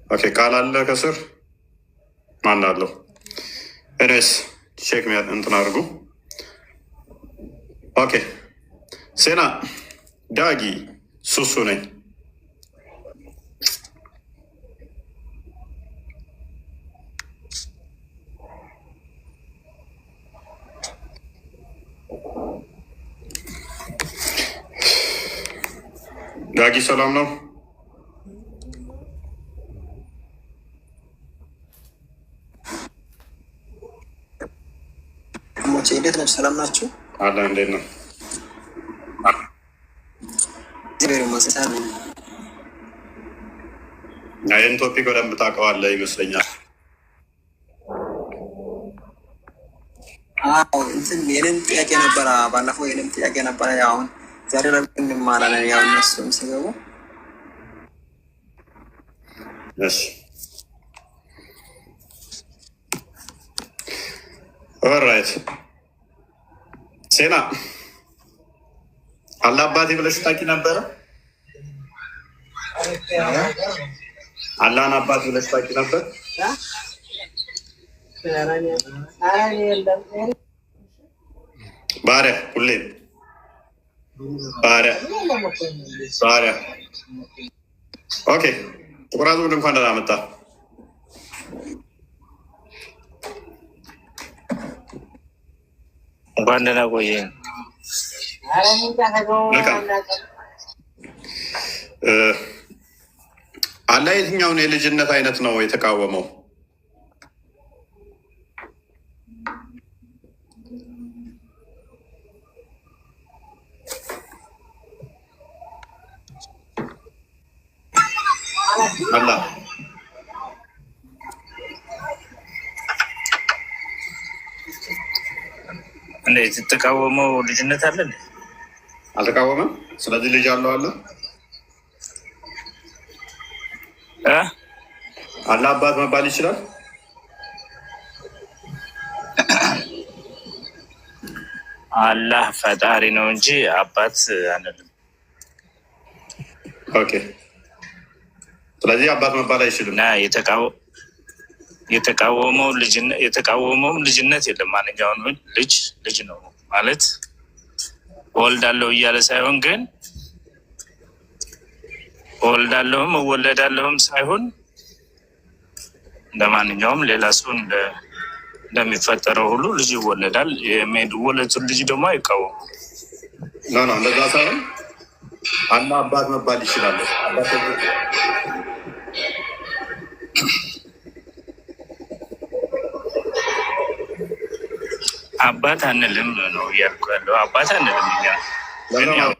ኦኬ ቃል አለ ከስር ማን አለው? እኔስ ቼክ እንትን አድርጉ። ኦኬ ሴና ዳጊ ሱሱ ነኝ። ዳጊ ሰላም ነው? እንዴት ነው? ሰላም ናችሁ? አለ እንዴት ነው? ይህን ቶፒክ በደንብ ታውቀዋለህ ይመስለኛል። እንትን የኔም ጥያቄ ነበረ፣ ባለፈው የኔም ጥያቄ ነበረ። አሁን ዛሬ ላይ እንማራለን። ያው እነሱም ሲገቡ ኦልራይት ሴና አለ አባቴ ብለሽ ታውቂ ነበረ? አላህን አባት ብለሽ ታውቂ ነበር? ባሪያ ሁሌም ባሪያ ባሪያ። ኦኬ ጥቁር አዝሙድ እንኳን ደህና መጣ። እንኳን ደህና ቆየኝ። አላህ የትኛውን የልጅነት አይነት ነው የተቃወመው? አላህ እንዴት የተቃወመው ልጅነት አለ? አልተቃወመም። ስለዚህ ልጅ አለው አለ አላህ አባት መባል ይችላል? አላህ ፈጣሪ ነው እንጂ አባት አንልም። ኦኬ ስለዚህ አባት መባል አይችልም። እና የተቃወመውም ልጅነት የለም። ማንኛውም ልጅ ነው ማለት እወልዳለሁ እያለ ሳይሆን ግን እወልዳለሁም እወለዳለሁም ሳይሆን እንደማንኛውም ሌላ ሰው እንደሚፈጠረው ሁሉ ልጅ ይወለዳል። የሚወለዱትን ልጅ ደግሞ አይቃወሙ። እንደዛ ሳይሆን አላህ አባት መባል ይችላል። አባት አንልም ነው እያልኩ ያለው። አባት አንልም እኛ ግን ያው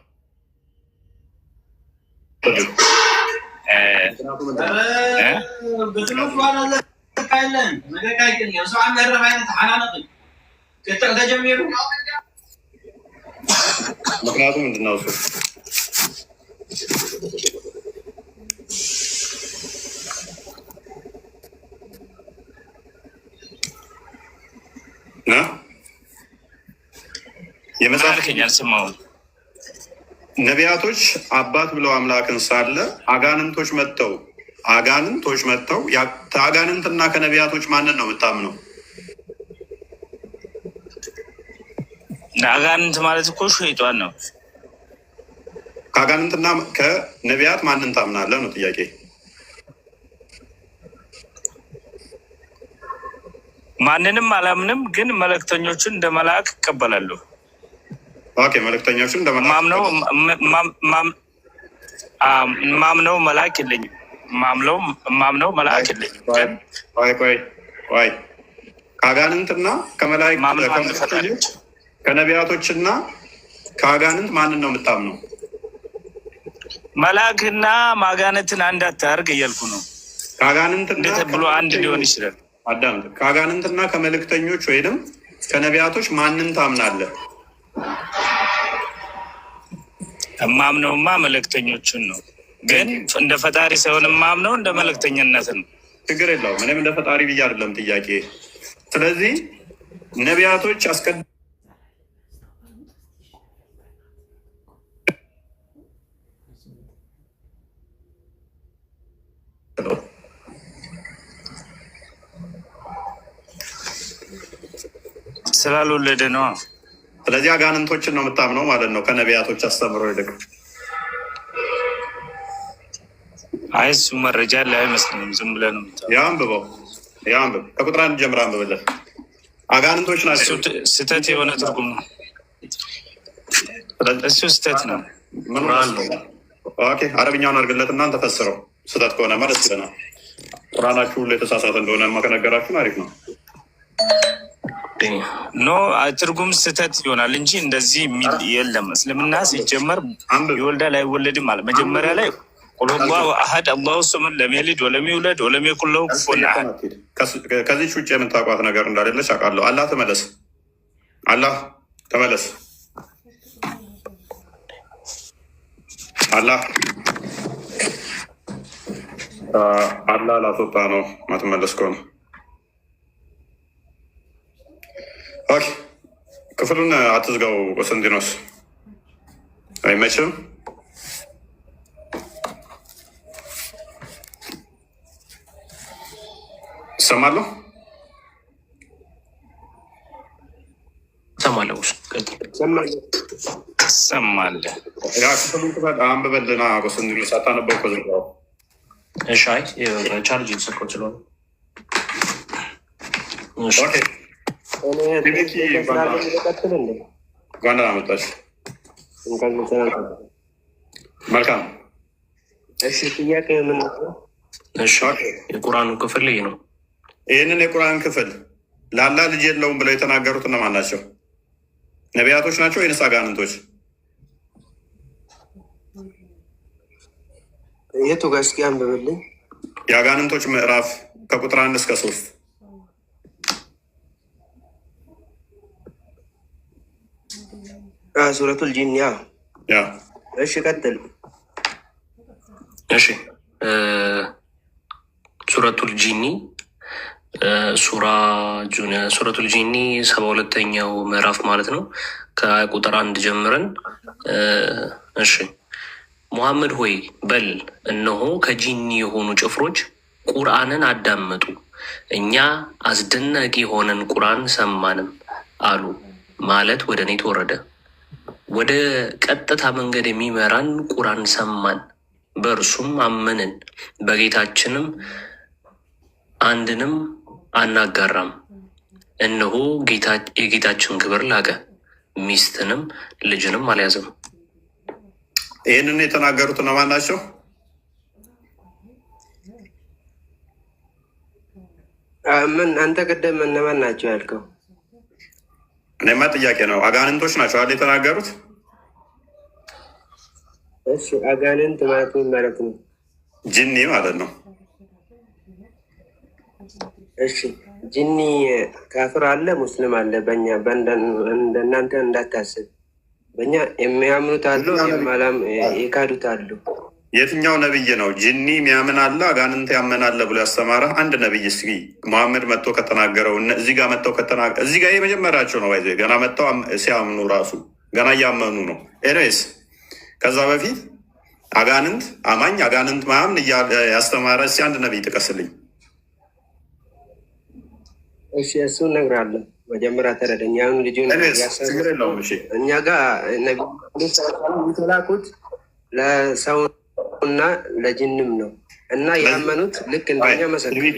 ምክንያቱም ምንድን ነው እሱ ነቢያቶች አባት ብለው አምላክን ሳለ አጋንንቶች መጥተው ከአጋንንትና ከነቢያቶች ማንን ነው የምታምነው? አጋንንት ማለት እኮ ሸይጣን ነው። ከአጋንንትና ከነቢያት ማንን ታምናለህ ነው ጥያቄ። ማንንም አላምንም፣ ግን መልእክተኞችን እንደ መልአክ እቀበላለሁ። ኦኬ መልእክተኞችን እንደ መልአክ ማምነው መልአክ የለኝም። ማምነው መልአክ የለኝም። ቆይ ከአጋንንትና ከመላእክት ከነቢያቶችና ከአጋንንት ማንን ነው የምታምነው? መልአክና ማጋነትን አንድ አታርግ እያልኩ ነው። ከአጋንንትና ብሎ አንድ ሊሆን ይችላል። አዳምጥ። ከአጋንንትና ከመልእክተኞች ወይንም ከነቢያቶች ማንን ታምናለህ? ማምነውማ መልእክተኞችን ነው፣ ግን እንደ ፈጣሪ ሳይሆን ማምነው እንደ መልእክተኝነት ነው። ችግር የለውም። እኔም እንደ ፈጣሪ ብዬ አይደለም ጥያቄ። ስለዚህ ነቢያቶች ስላልወለደ ነው። ስለዚህ አጋንንቶችን ነው የምታምነው ማለት ነው ከነቢያቶች አስተምሮ ይልቅ። አይ እሱ መረጃ ላይ አይመስለኝም። ዝም ብለህ ነው ያንብበው፣ ያንብብ። ከቁጥር 1 ጀምር አንብብለት። አጋንንቶች ናቸው። ስህተት የሆነ ትርጉም ነው እሱ። ስህተት ነው። ኦኬ፣ አረብኛውን አድርግለት እና ተፈስረው። ስህተት ከሆነ ማለት ይለናል። ቁርአናችሁ ሁሉ የተሳሳተ እንደሆነ ከነገራችሁን አሪፍ ነው። ኖ ትርጉም ስህተት ይሆናል እንጂ እንደዚህ የሚል የለም። እስልምና ሲጀመር ይወልዳል አይወለድም አለ። መጀመሪያ ላይ ቁል ሁወላሁ አሐድ አላሁ ሰመድ ለም የሊድ ወለም ይውለድ ወለም የኩን ለሁ ኩፉወን አሐድ። ከዚች ውጭ የምታውቋት ነገር እንዳሌለች አውቃለሁ። አላህ ተመለስ፣ አላህ ተመለስ፣ አላህ ላስወጣ ነው ማትመለስ ከሆነ ኦኬ። ክፍሉን አትዝጋው ቆስጠንጢኖስ፣ አይመችም። እሰማለሁ ትሰማለህ። ያ ክፍሉን ክፈት፣ አንብበልና ቆስጠንጢኖስ። አታነበው እኮ ዘጋው። ሻይ ቻርጅ ስልኮ ስለሆነ ጓንደና መጣች። መልካም። ጥያቄ ምን? የቁርአኑ ክፍል ይህ ነው። ይህንን የቁርአን ክፍል ለአላህ ልጅ የለውም ብለው የተናገሩት እነማን ናቸው? ነቢያቶች ናቸው ወይንስ አጋንንቶች? የቱ ጋር እስኪ አንብብልኝ። የአጋንንቶች ምዕራፍ ከቁጥር 1 እስከ 3 ሱረቱል ጂን። ያ እሺ፣ ቀጥል። እሺ፣ ሱረቱል ጂኒ ሱረቱል ጂኒ 72ኛው ምዕራፍ ማለት ነው። ከቁጥር 1 ጀምረን እሺ። ሙሐመድ ሆይ በል እነሆ ከጂኒ የሆኑ ጭፍሮች ቁርአንን አዳመጡ፣ እኛ አስደናቂ የሆነን ቁርአን ሰማንም አሉ ማለት ወደ እኔ ተወረደ። ወደ ቀጥታ መንገድ የሚመራን ቁርአን ሰማን፣ በእርሱም አመንን፣ በጌታችንም አንድንም አናጋራም። እነሆ የጌታችን ክብር ላቀ፣ ሚስትንም ልጅንም አልያዘም። ይህንን የተናገሩት እነማን ናቸው? ምን አንተ ቅድም እነማን ናቸው ያልከው? እኔማ ጥያቄ ነው። አጋንንቶች ናቸው አይደል የተናገሩት? እሺ፣ አጋንንት ማለት ነው ጂኒ ማለት ነው። እሺ፣ ጂኒ ካፍር አለ፣ ሙስሊም አለ። በእኛ እንደናንተ እንዳታስብ። በእኛ የሚያምኑት አሉ፣ የካዱት አሉ። የትኛው ነብይ ነው ጂኒ የሚያምን አለ አጋንንት ያመናለ ብሎ ያስተማረ? አንድ ነብይ እስኪ መሐመድ መጥቶ ከተናገረው እዚህ ጋር መጥተው ከተናገረ እዚህ ጋር የመጀመሪያቸው ነው። ይዘ ገና መጥተው ሲያምኑ ራሱ ገና እያመኑ ነው። ኤኒዌይስ ከዛ በፊት አጋንንት አማኝ አጋንንት ማያምን ያስተማረ እስኪ አንድ ነብይ ጥቀስልኝ። እሺ፣ እሱ እነግርሃለሁ። መጀመሪያ ተረደኝ። አሁን ልጁ እኛ ጋር የተላኩት ለሰውና ለጅንም ነው እና ያመኑት ልክ እንደኛ መሰለኝ።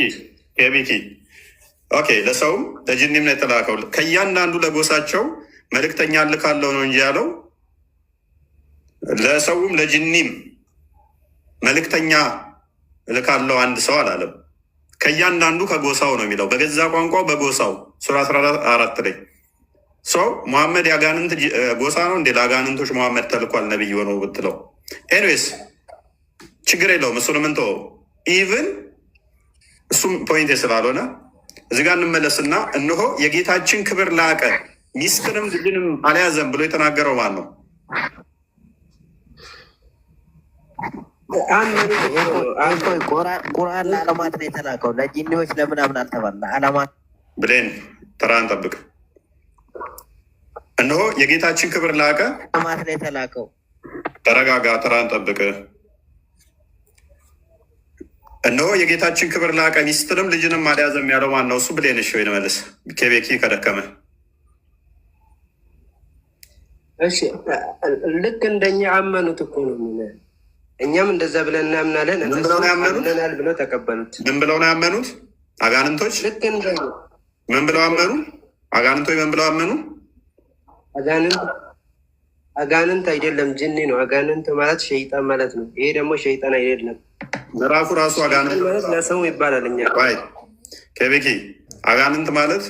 ኦኬ፣ ለሰውም ለጅንም ነው የተላከው። ከእያንዳንዱ ለጎሳቸው መልእክተኛ እልካለሁ ነው እንጂ ያለው ለሰውም ለጅኒም መልእክተኛ እልካለሁ አንድ ሰው አላለም። ከእያንዳንዱ ከጎሳው ነው የሚለው በገዛ ቋንቋው በጎሳው ሱራ 14 ላይ ሰው ሙሐመድ የአጋንንት ጎሳ ነው እንዴ? ለአጋንንቶች ሙሐመድ ተልኳል ነቢይ ሆነው ብትለው ኤንዌስ ችግር የለውም። እሱንም እንተወው። ኢቭን እሱም ፖይንቴ ስላልሆነ እዚህ ጋር እንመለስና እነሆ የጌታችን ክብር ላቀ፣ ሚስትንም ልጅንም አልያዘም ብሎ የተናገረው ማን ነው? ቁርአን ለዓለማት ነው የተላከው። ለጂኒዎች ለምናምን አልተባለ። ዓለማት ብሌን ተራን ጠብቅ። እነሆ የጌታችን ክብር ላቀ፣ ዓለማት ነው የተላከው። ተረጋጋ፣ ተራን ጠብቅ። እነሆ የጌታችን ክብር ላቀ፣ ሚስትንም ልጅንም አልያዘም ያለው ማን ነው? እሱ ብሌን። እሺ ወይ መልስ። ኬቤኪ ከደከመ እሺ ልክ እንደኛ አመኑት እኮ ነው። እኛም እንደዛ ብለን እናምናለን። አምነናል ብለው ተቀበሉት። ምን ብለው ነው ያመኑት? አጋንንቶች ልክ እንደኛ ምን ብለው አመኑ? አጋንንቶች ምን ብለው አመኑ? አጋንንት አይደለም ጅኒ ነው። አጋንንት ማለት ሸይጣን ማለት ነው። ይሄ ደግሞ ሸይጣን አይደለም። ምዕራፉ ራሱ አጋንንት ማለት ለሰው ይባላል። እኛ ከቤኪ አጋንንት ማለት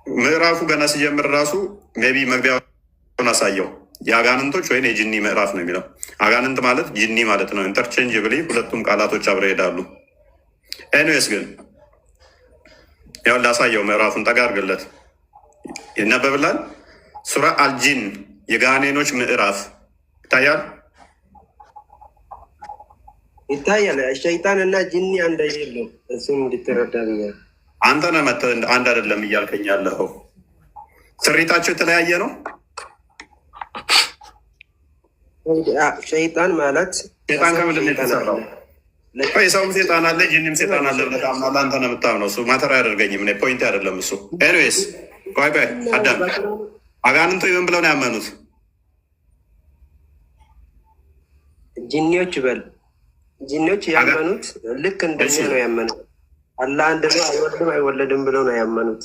ምዕራፉ ገና ሲጀምር ራሱ ሜቢ መግቢያውን አሳየው የአጋንንቶች ወይ የጅኒ ምዕራፍ ነው የሚለው። አጋንንት ማለት ጅኒ ማለት ነው። ኢንተርቼንጅ ብሊ ሁለቱም ቃላቶች አብረው ይሄዳሉ። ኤኒዌይስ ግን ያው ላሳየው ምዕራፉን ጠጋ አድርግለት ይነበብላል። ሱራ አልጂን የጋኔኖች ምዕራፍ ይታያል ይታያል። ሸይጣን እና ጅኒ አንድ አይደለም። እሱም እንድትረዳ አንተ ነህ መተህ አንድ አይደለም እያልከኝ ያለኸው። ስሪታቸው የተለያየ ነው። ሸይጣን ማለት ሸይጣን ከምንድን ነው የተሰራው? የሰውም ሴጣን አለ ጅኒም ሴጣን አለ ብለህ ታምናለህ። አንተ ነው የምታምነው። እሱ ማተር አያደርገኝም። ፖይንት አይደለም እሱ። ኤኒዌይስ ቆይ አዳም አጋንንቶች ምን ብለው ነው ያመኑት? ጂኒዎች በል ጂኒዎች ያመኑት ልክ እንደኛ ነው ያመኑት። አላህ አንድ ነው፣ አይወልድም አይወለድም ብለው ነው ያመኑት።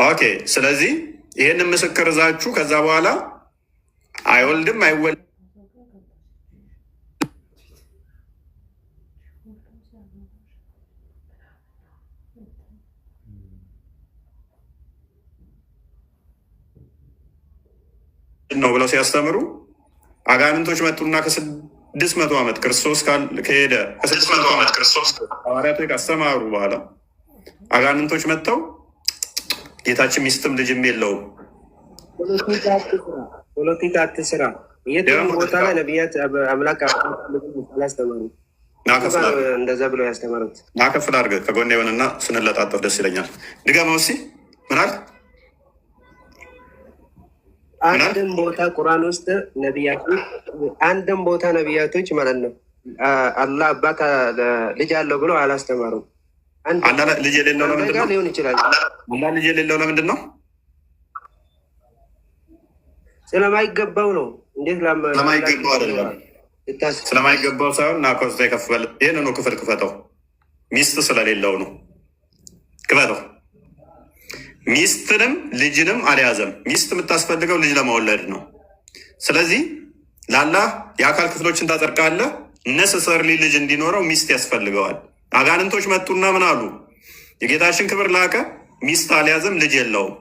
ኦኬ። ስለዚህ ይህንን ምስክር እዛችሁ ከዛ በኋላ አይወልድም አይወልድም ነው ብለው ሲያስተምሩ አጋንንቶች መጡና ከ600 ዓመት ክርስቶስ ከሄደ ከ600 ዓመት ክርስቶስ ሐዋርያቶች ካስተማሩ በኋላ አጋንንቶች መጥተው ጌታችን ሚስትም ልጅም የለውም። ፖለቲካ አትስራ። የትም ቦታ ላይ ነቢያት አምላክ አላስተማሩ። እንደዛ ብለው ያስተማሩት ናከፍል አድርገህ ከጎን የሆነና ስንለጣጠፍ ደስ ይለኛል። ድገመው እስኪ ምን አልክ? አንድም ቦታ ቁርአን ውስጥ ነቢያቶች አንድም ቦታ ነቢያቶች ማለት ነው አላህ አባት ልጅ አለው ብለው አላስተማሩም። ልጅ የሌለው ለምንድን ነው? ሊሆን ይችላል። ልጅ የሌለው ለምንድን ነው? ስለማይገባው ነው። እንዴት ስለማይገባው አይደለም። ስለማይገባው ሳይሆን እና ኮስታ ይከፍበል። ይህን ነው ክፍል ክፈተው። ሚስት ስለሌለው ነው። ክፈተው። ሚስትንም ልጅንም አልያዘም። ሚስት የምታስፈልገው ልጅ ለመወለድ ነው። ስለዚህ ላላህ የአካል ክፍሎችን ታጸድቃለህ። ነሰሰርሊ ልጅ እንዲኖረው ሚስት ያስፈልገዋል። አጋንንቶች መጡና ምን አሉ? የጌታችን ክብር ላቀ፣ ሚስት አልያዘም፣ ልጅ የለውም።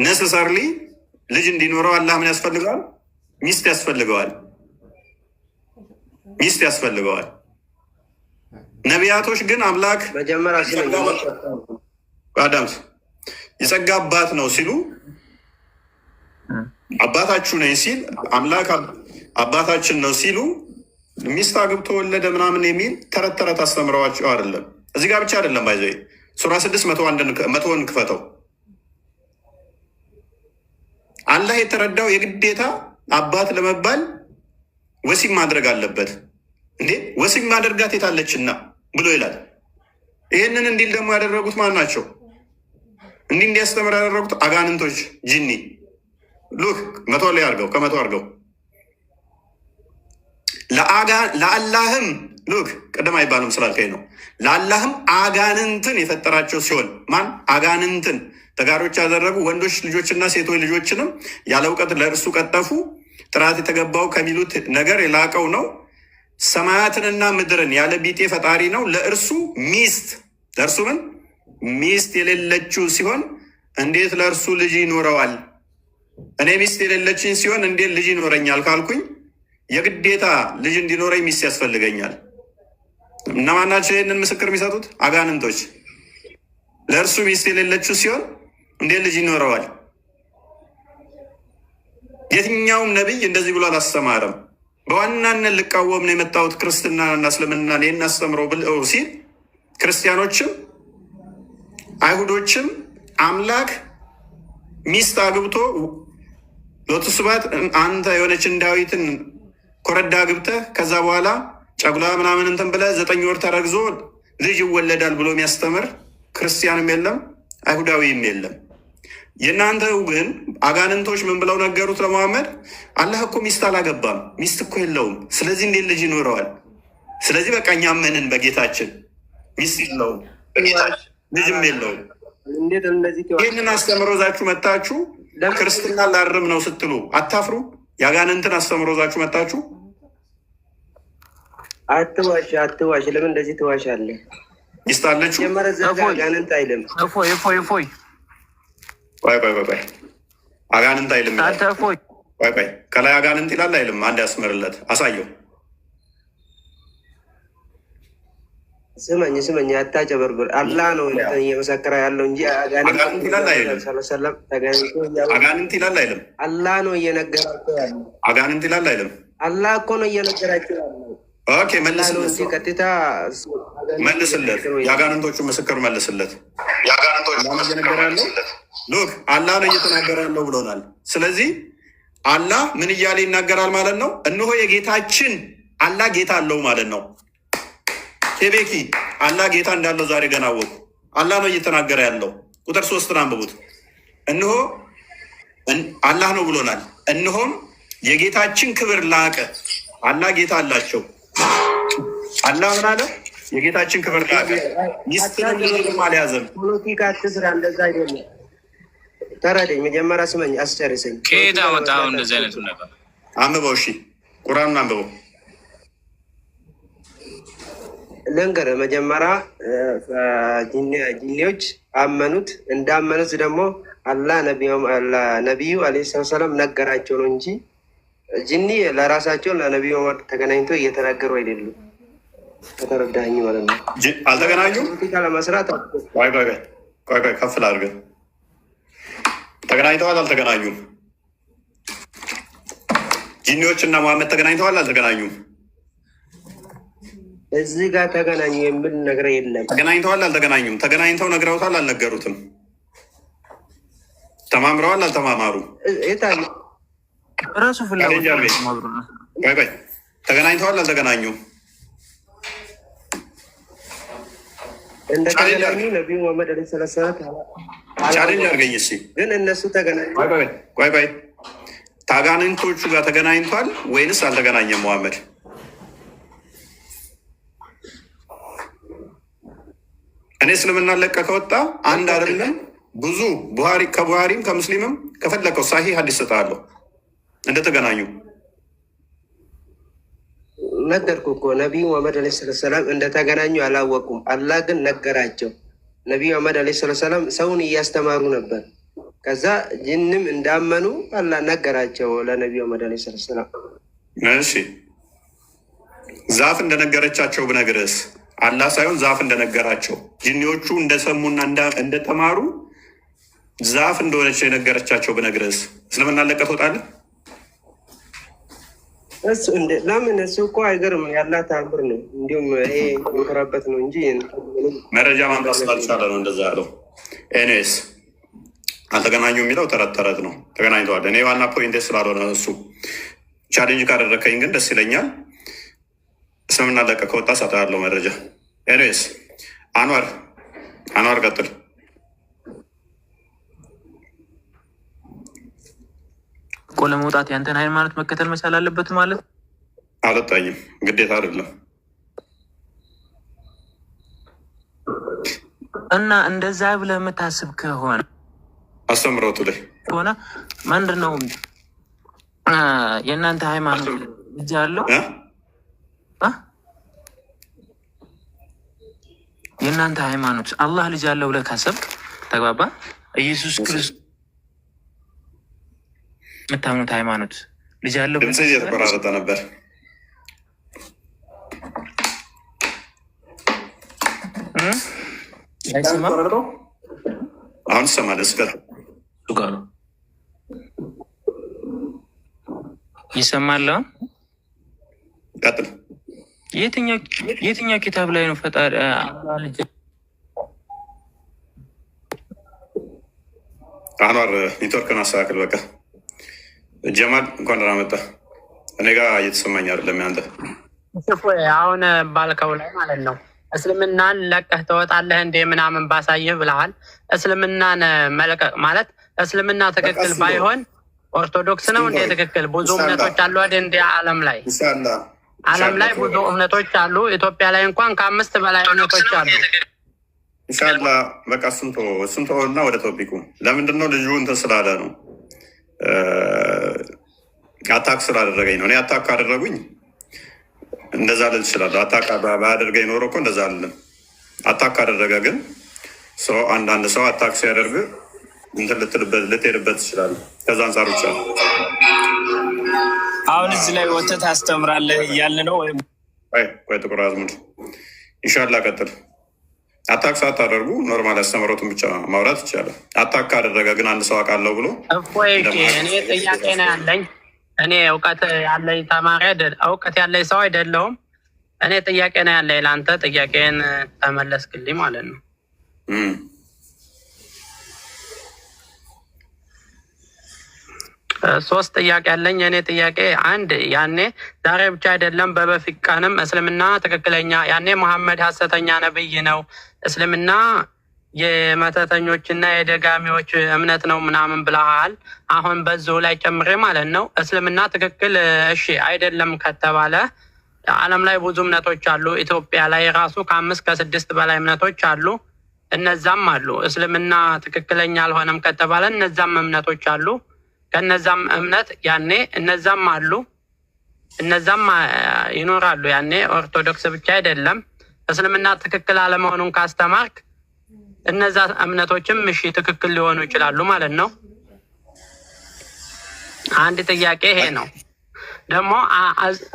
ነሰሰርሊ ልጅ እንዲኖረው አላህ ምን ያስፈልገዋል? ሚስት ያስፈልገዋል። ሚስት ያስፈልገዋል። ነቢያቶች ግን አምላክ አዳምስ የጸጋ አባት ነው ሲሉ አባታችሁ ነኝ ሲል አምላክ አባታችን ነው ሲሉ ሚስት አግብቶ ወለደ ምናምን የሚል ተረት ተረት አስተምረዋቸው አይደለም። እዚህ ጋር ብቻ አይደለም። ባይዘ ሱራ 6 ክፈተው። አላህ የተረዳው የግዴታ አባት ለመባል ወሲብ ማድረግ አለበት። እንዴ ወሲብ ማድረጋት የታለችና ብሎ ይላል። ይህንን እንዲል ደግሞ ያደረጉት ማን ናቸው? እንዲህ እንዲያስተምር ያደረጉት አጋንንቶች ጂኒ። ሉክ 100 ላይ አድርገው ከ100 አድርገው ለአላህም ሉክ ቅድም አይባልም ስላልከኝ ነው። ለአላህም አጋንንትን የፈጠራቸው ሲሆን ማን አጋንንትን ተጋሮች ያደረጉ ወንዶች ልጆችና ሴቶች ልጆችንም ያለ እውቀት ለእርሱ ቀጠፉ። ጥራት የተገባው ከሚሉት ነገር የላቀው ነው። ሰማያትንና ምድርን ያለ ቢጤ ፈጣሪ ነው። ለእርሱ ምን ሚስት የሌለችው ሲሆን እንዴት ለእርሱ ልጅ ይኖረዋል? እኔ ሚስት የሌለችኝ ሲሆን እንዴት ልጅ ይኖረኛል ካልኩኝ የግዴታ ልጅ እንዲኖረኝ ሚስት ያስፈልገኛል። እነማናቸው ይህንን ምስክር የሚሰጡት? አጋንንቶች። ለእርሱ ሚስት የሌለችው ሲሆን እንዴት ልጅ ይኖረዋል? የትኛውም ነቢይ እንደዚህ ብሎ አላስተማረም። በዋናነት ልቃወም ነው የመጣሁት ክርስትናና እስልምናን ይህን አስተምረው ብለው ሲል ክርስቲያኖችም አይሁዶችም አምላክ ሚስት አግብቶ ሎቱ ስባት አንተ የሆነችን ዳዊትን ኮረዳ አግብተህ ከዛ በኋላ ጨጉላ ምናምን እንትን ብለህ 9 ወር ተረግዞ ልጅ ይወለዳል ብሎ የሚያስተምር ክርስቲያንም የለም አይሁዳዊም የለም። የእናንተው ግን አጋንንቶች ምን ብለው ነገሩት ለመሐመድ? አላህ እኮ ሚስት አላገባም፣ ሚስት እኮ የለውም። ስለዚህ እንዴት ልጅ ይኖረዋል? ስለዚህ በቃ እኛ አመንን በጌታችን፣ ሚስት የለውም ልጅም የለውም። ይህንን አስተምሮ ዛችሁ መጣችሁ ክርስትና ላርም ነው ስትሉ አታፍሩ? የአጋንንትን አስተምሮ ዛችሁ መጣችሁ። አትዋሽ አትዋሽ። ለምን እንደዚህ ትዋሻለህ? ሚስት አለችው። አጋንንት አይልም። እፎይ ቆይ አጋንንት አይልም። ቆይ ከላይ አጋንንት ይላል አይልም? አንድ ያስመርለት አሳየው። ስመኝ አታጨበርብር። አላህ ነው እየመሰከረ ያለው እንጂ አጋንንት ይላል አይልም? አጋንንት ይላል አይልም? አላህ ነው እየነገራቸው ያለው። አጋንንት ይላል አይልም? አላህ እኮ ነው እየነገራቸው ያለው። ኦኬ መልስለት፣ የአጋንንቶቹ ምስክር መልስለት። ሉክ አላህ ነው እየተናገረ ያለው ብሎናል። ስለዚህ አላህ ምን እያለ ይናገራል ማለት ነው? እነሆ የጌታችን አላህ ጌታ አለው ማለት ነው። ኬቤኪ አላህ ጌታ እንዳለው ዛሬ ገና አወቁ። አላህ ነው እየተናገረ ያለው። ቁጥር 3 አንብቡት። እነሆ አላህ ነው ብሎናል። እነሆም የጌታችን ክብር ላቀ። አላህ ጌታ አላቸው። አላህ ምን አለ? የጌታችን ክብር ላቀ። ሚስትንም ልጅንም አልያዘም። ፖለቲካ አትስራ፣ እንደዛ አይደለም። ተረደኝ። መጀመሪያ ስመኝ፣ አስጨርሰኝ። ከየት አወጣኸው እንደዚህ አይነቱ ነገር? አንብበው። እሺ ቁርአኑን አንብበው። ልንገርህ፣ መጀመሪያ ጂኒዎች አመኑት። እንዳመኑት ደግሞ አላህ ነቢዩ አለይሂ ሰላም ነገራቸው ነው እንጂ ጂኒ ለራሳቸው ለነቢዩ ተገናኝቶ እየተናገሩ አይደሉም። ከተረዳኝ ማለት ነው። አልተገናኙም። ለመስራት ቆይ ከፍ ላድርገህ። ተገናኝተዋል? አልተገናኙም? ጂኒዎች እና መሐመድ ተገናኝተዋል? አልተገናኙም? እዚህ ጋር ተገናኙ የሚል ነገር የለም። ተገናኝተዋል? አልተገናኙም? ተገናኝተው ነግረውታል? አልነገሩትም? ተማምረዋል? አልተማማሩ? ራሱ ፍላጎት ተገናኝተዋል? አልተገናኙም? እንደተገናኙ ነቢዩ መሐመድ ዓለይሂ ሰላም ቻሌንጅ አድርገኝ እስኪ። ግን እነሱ ተገናኙ። ቆይ ታጋንንቶቹ ጋር ተገናኝቷል ወይንስ አልተገናኘም? መሐመድ እኔ እስልምና ለቀ ከወጣ አንድ አይደለም ብዙ ከቡሃሪም ከሙስሊምም ከፈለከው ሳሂህ ሐዲስ ሰጣለሁ እንደተገናኙ። ነገርኩ እኮ ነቢዩ መሐመድ ዓለይሂ ሰላም እንደተገናኙ አላወቁም። አላህ ግን ነገራቸው። ነቢዩ መሐመድ ዓለይሂ ሰላም ሰውን እያስተማሩ ነበር። ከዛ ጅንም እንዳመኑ አላህ ነገራቸው ለነቢዩ መሐመድ ዓለይሂ ሰላም። እሺ ዛፍ እንደነገረቻቸው ብነግርስ? አላህ ሳይሆን ዛፍ እንደነገራቸው ጅኒዎቹ እንደሰሙና እንደተማሩ ዛፍ እንደሆነች የነገረቻቸው ብነግርስ? እስልምና ለቀህ ትወጣለህ? ለምን? እሱ እኮ አይገርም። ያላት ተአምር ነው። እንዲሁም ይሄ የሚኮራበት ነው እንጂ መረጃ ማምጣት ስላልቻለ ነው እንደዛ ያለው። ኤኒዌይስ አልተገናኙ የሚለው ተረት ተረት ነው። ተገናኝተዋል። እኔ ዋና ፖይንቴ ስላልሆነ እሱ ቻሌንጅ ካደረከኝ ግን ደስ ይለኛል። እስልምና ለቀህ ከወጣ ሰጠ ያለው መረጃ። ኤኒዌይስ አንዋር ቀጥል። እኮ ለመውጣት ያንተን ሃይማኖት መከተል መቻል አለበት ማለት አልወጣኝም፣ ግዴታ አይደለም። እና እንደዛ ብለህ የምታስብ ከሆነ አስተምሮቱ ላይ ከሆነ ምንድን ነው የእናንተ ሃይማኖት ልጅ አለው? የእናንተ ሃይማኖት አላህ ልጅ አለው ብለህ ካሰብክ ተግባባ። ኢየሱስ ክርስቶስ የምታምኑት ሃይማኖት ልጅ አለው። ድምፅ እየተቆራረጠ ነበር። አሁን ይሰማል? ይሰማል? ቀጥል። የትኛው ኪታብ ላይ ነው ፈጣሪ ልጅ? አንዋር ኔትወርክን አስተካክል። በቃ ጀማል እንኳን ደህና መጣህ። እኔ ጋር እየተሰማኝ አይደለም። ያንተ አሁን ባልከው ላይ ማለት ነው እስልምናን ለቀህ ትወጣለህ እንዴ ምናምን ባሳይህ ብለሃል። እስልምናን መልቀቅ ማለት እስልምና ትክክል ባይሆን ኦርቶዶክስ ነው እንዴ ትክክል? ብዙ እምነቶች አሉ አይደል እንዴ ዓለም ላይ ብዙ እምነቶች አሉ። ኢትዮጵያ ላይ እንኳን ከ5 በላይ እምነቶች አሉ። ኢንሻአላህ በቃ እሱን ተወውና ወደ ቶፒኩ። ለምንድነው ልጁ እንትን ስላለ ነው አታክ ስላደረገኝ ነው። እኔ አታክ ካደረጉኝ እንደዛ ልል እችላለሁ። አታክ ባያደርገኝ ኖሮ እኮ እንደዛ አልልም። አታክ ካደረገ ግን ሰው አንዳንድ ሰው አታክ ሲያደርግ እንትን ልትሄድበት ትችላለህ። ከዛ አንጻር ብቻ አሁን እዚህ ላይ ወተት ታስተምራለህ እያልን ነው ወይም ቆይ ጥቁር አዝሙድ ኢንሻአላህ ቀጥል። አታክ ሳታደርጉ ኖርማል ያስተምሮትን ብቻ ማውራት ይቻላል። አታክ ካደረገ ግን አንድ ሰው አውቃለሁ ብሎ እኔ ጥያቄ ነው ያለኝ። እኔ እውቀት ያለኝ ተማሪ እውቀት ያለኝ ሰው አይደለሁም። እኔ ጥያቄ ነው ያለኝ ለአንተ። ጥያቄን ተመለስክልኝ ማለት ነው። 3 ጥያቄ አለኝ። እኔ ጥያቄ 1 ያኔ ዛሬ ብቻ አይደለም በበፊት ቀንም እስልምና ትክክለኛ ያኔ መሐመድ ሐሰተኛ ነብይ ነው፣ እስልምና የመተተኞችና የደጋሚዎች እምነት ነው ምናምን ብለሃል። አሁን በዚሁ ላይ ጨምሬ ማለት ነው እስልምና ትክክል እሺ አይደለም ከተባለ ዓለም ላይ ብዙ እምነቶች አሉ። ኢትዮጵያ ላይ ራሱ ከ5 ከ6 በላይ እምነቶች አሉ። እነዛም አሉ። እስልምና ትክክለኛ አልሆነም ከተባለ እነዛም እምነቶች አሉ። ከነዛም እምነት ያኔ እነዛም አሉ፣ እነዛም ይኖራሉ። ያኔ ኦርቶዶክስ ብቻ አይደለም። እስልምና ትክክል አለመሆኑን ካስተማርክ እነዛ እምነቶችም እሺ ትክክል ሊሆኑ ይችላሉ ማለት ነው። አንድ ጥያቄ ይሄ ነው። ደግሞ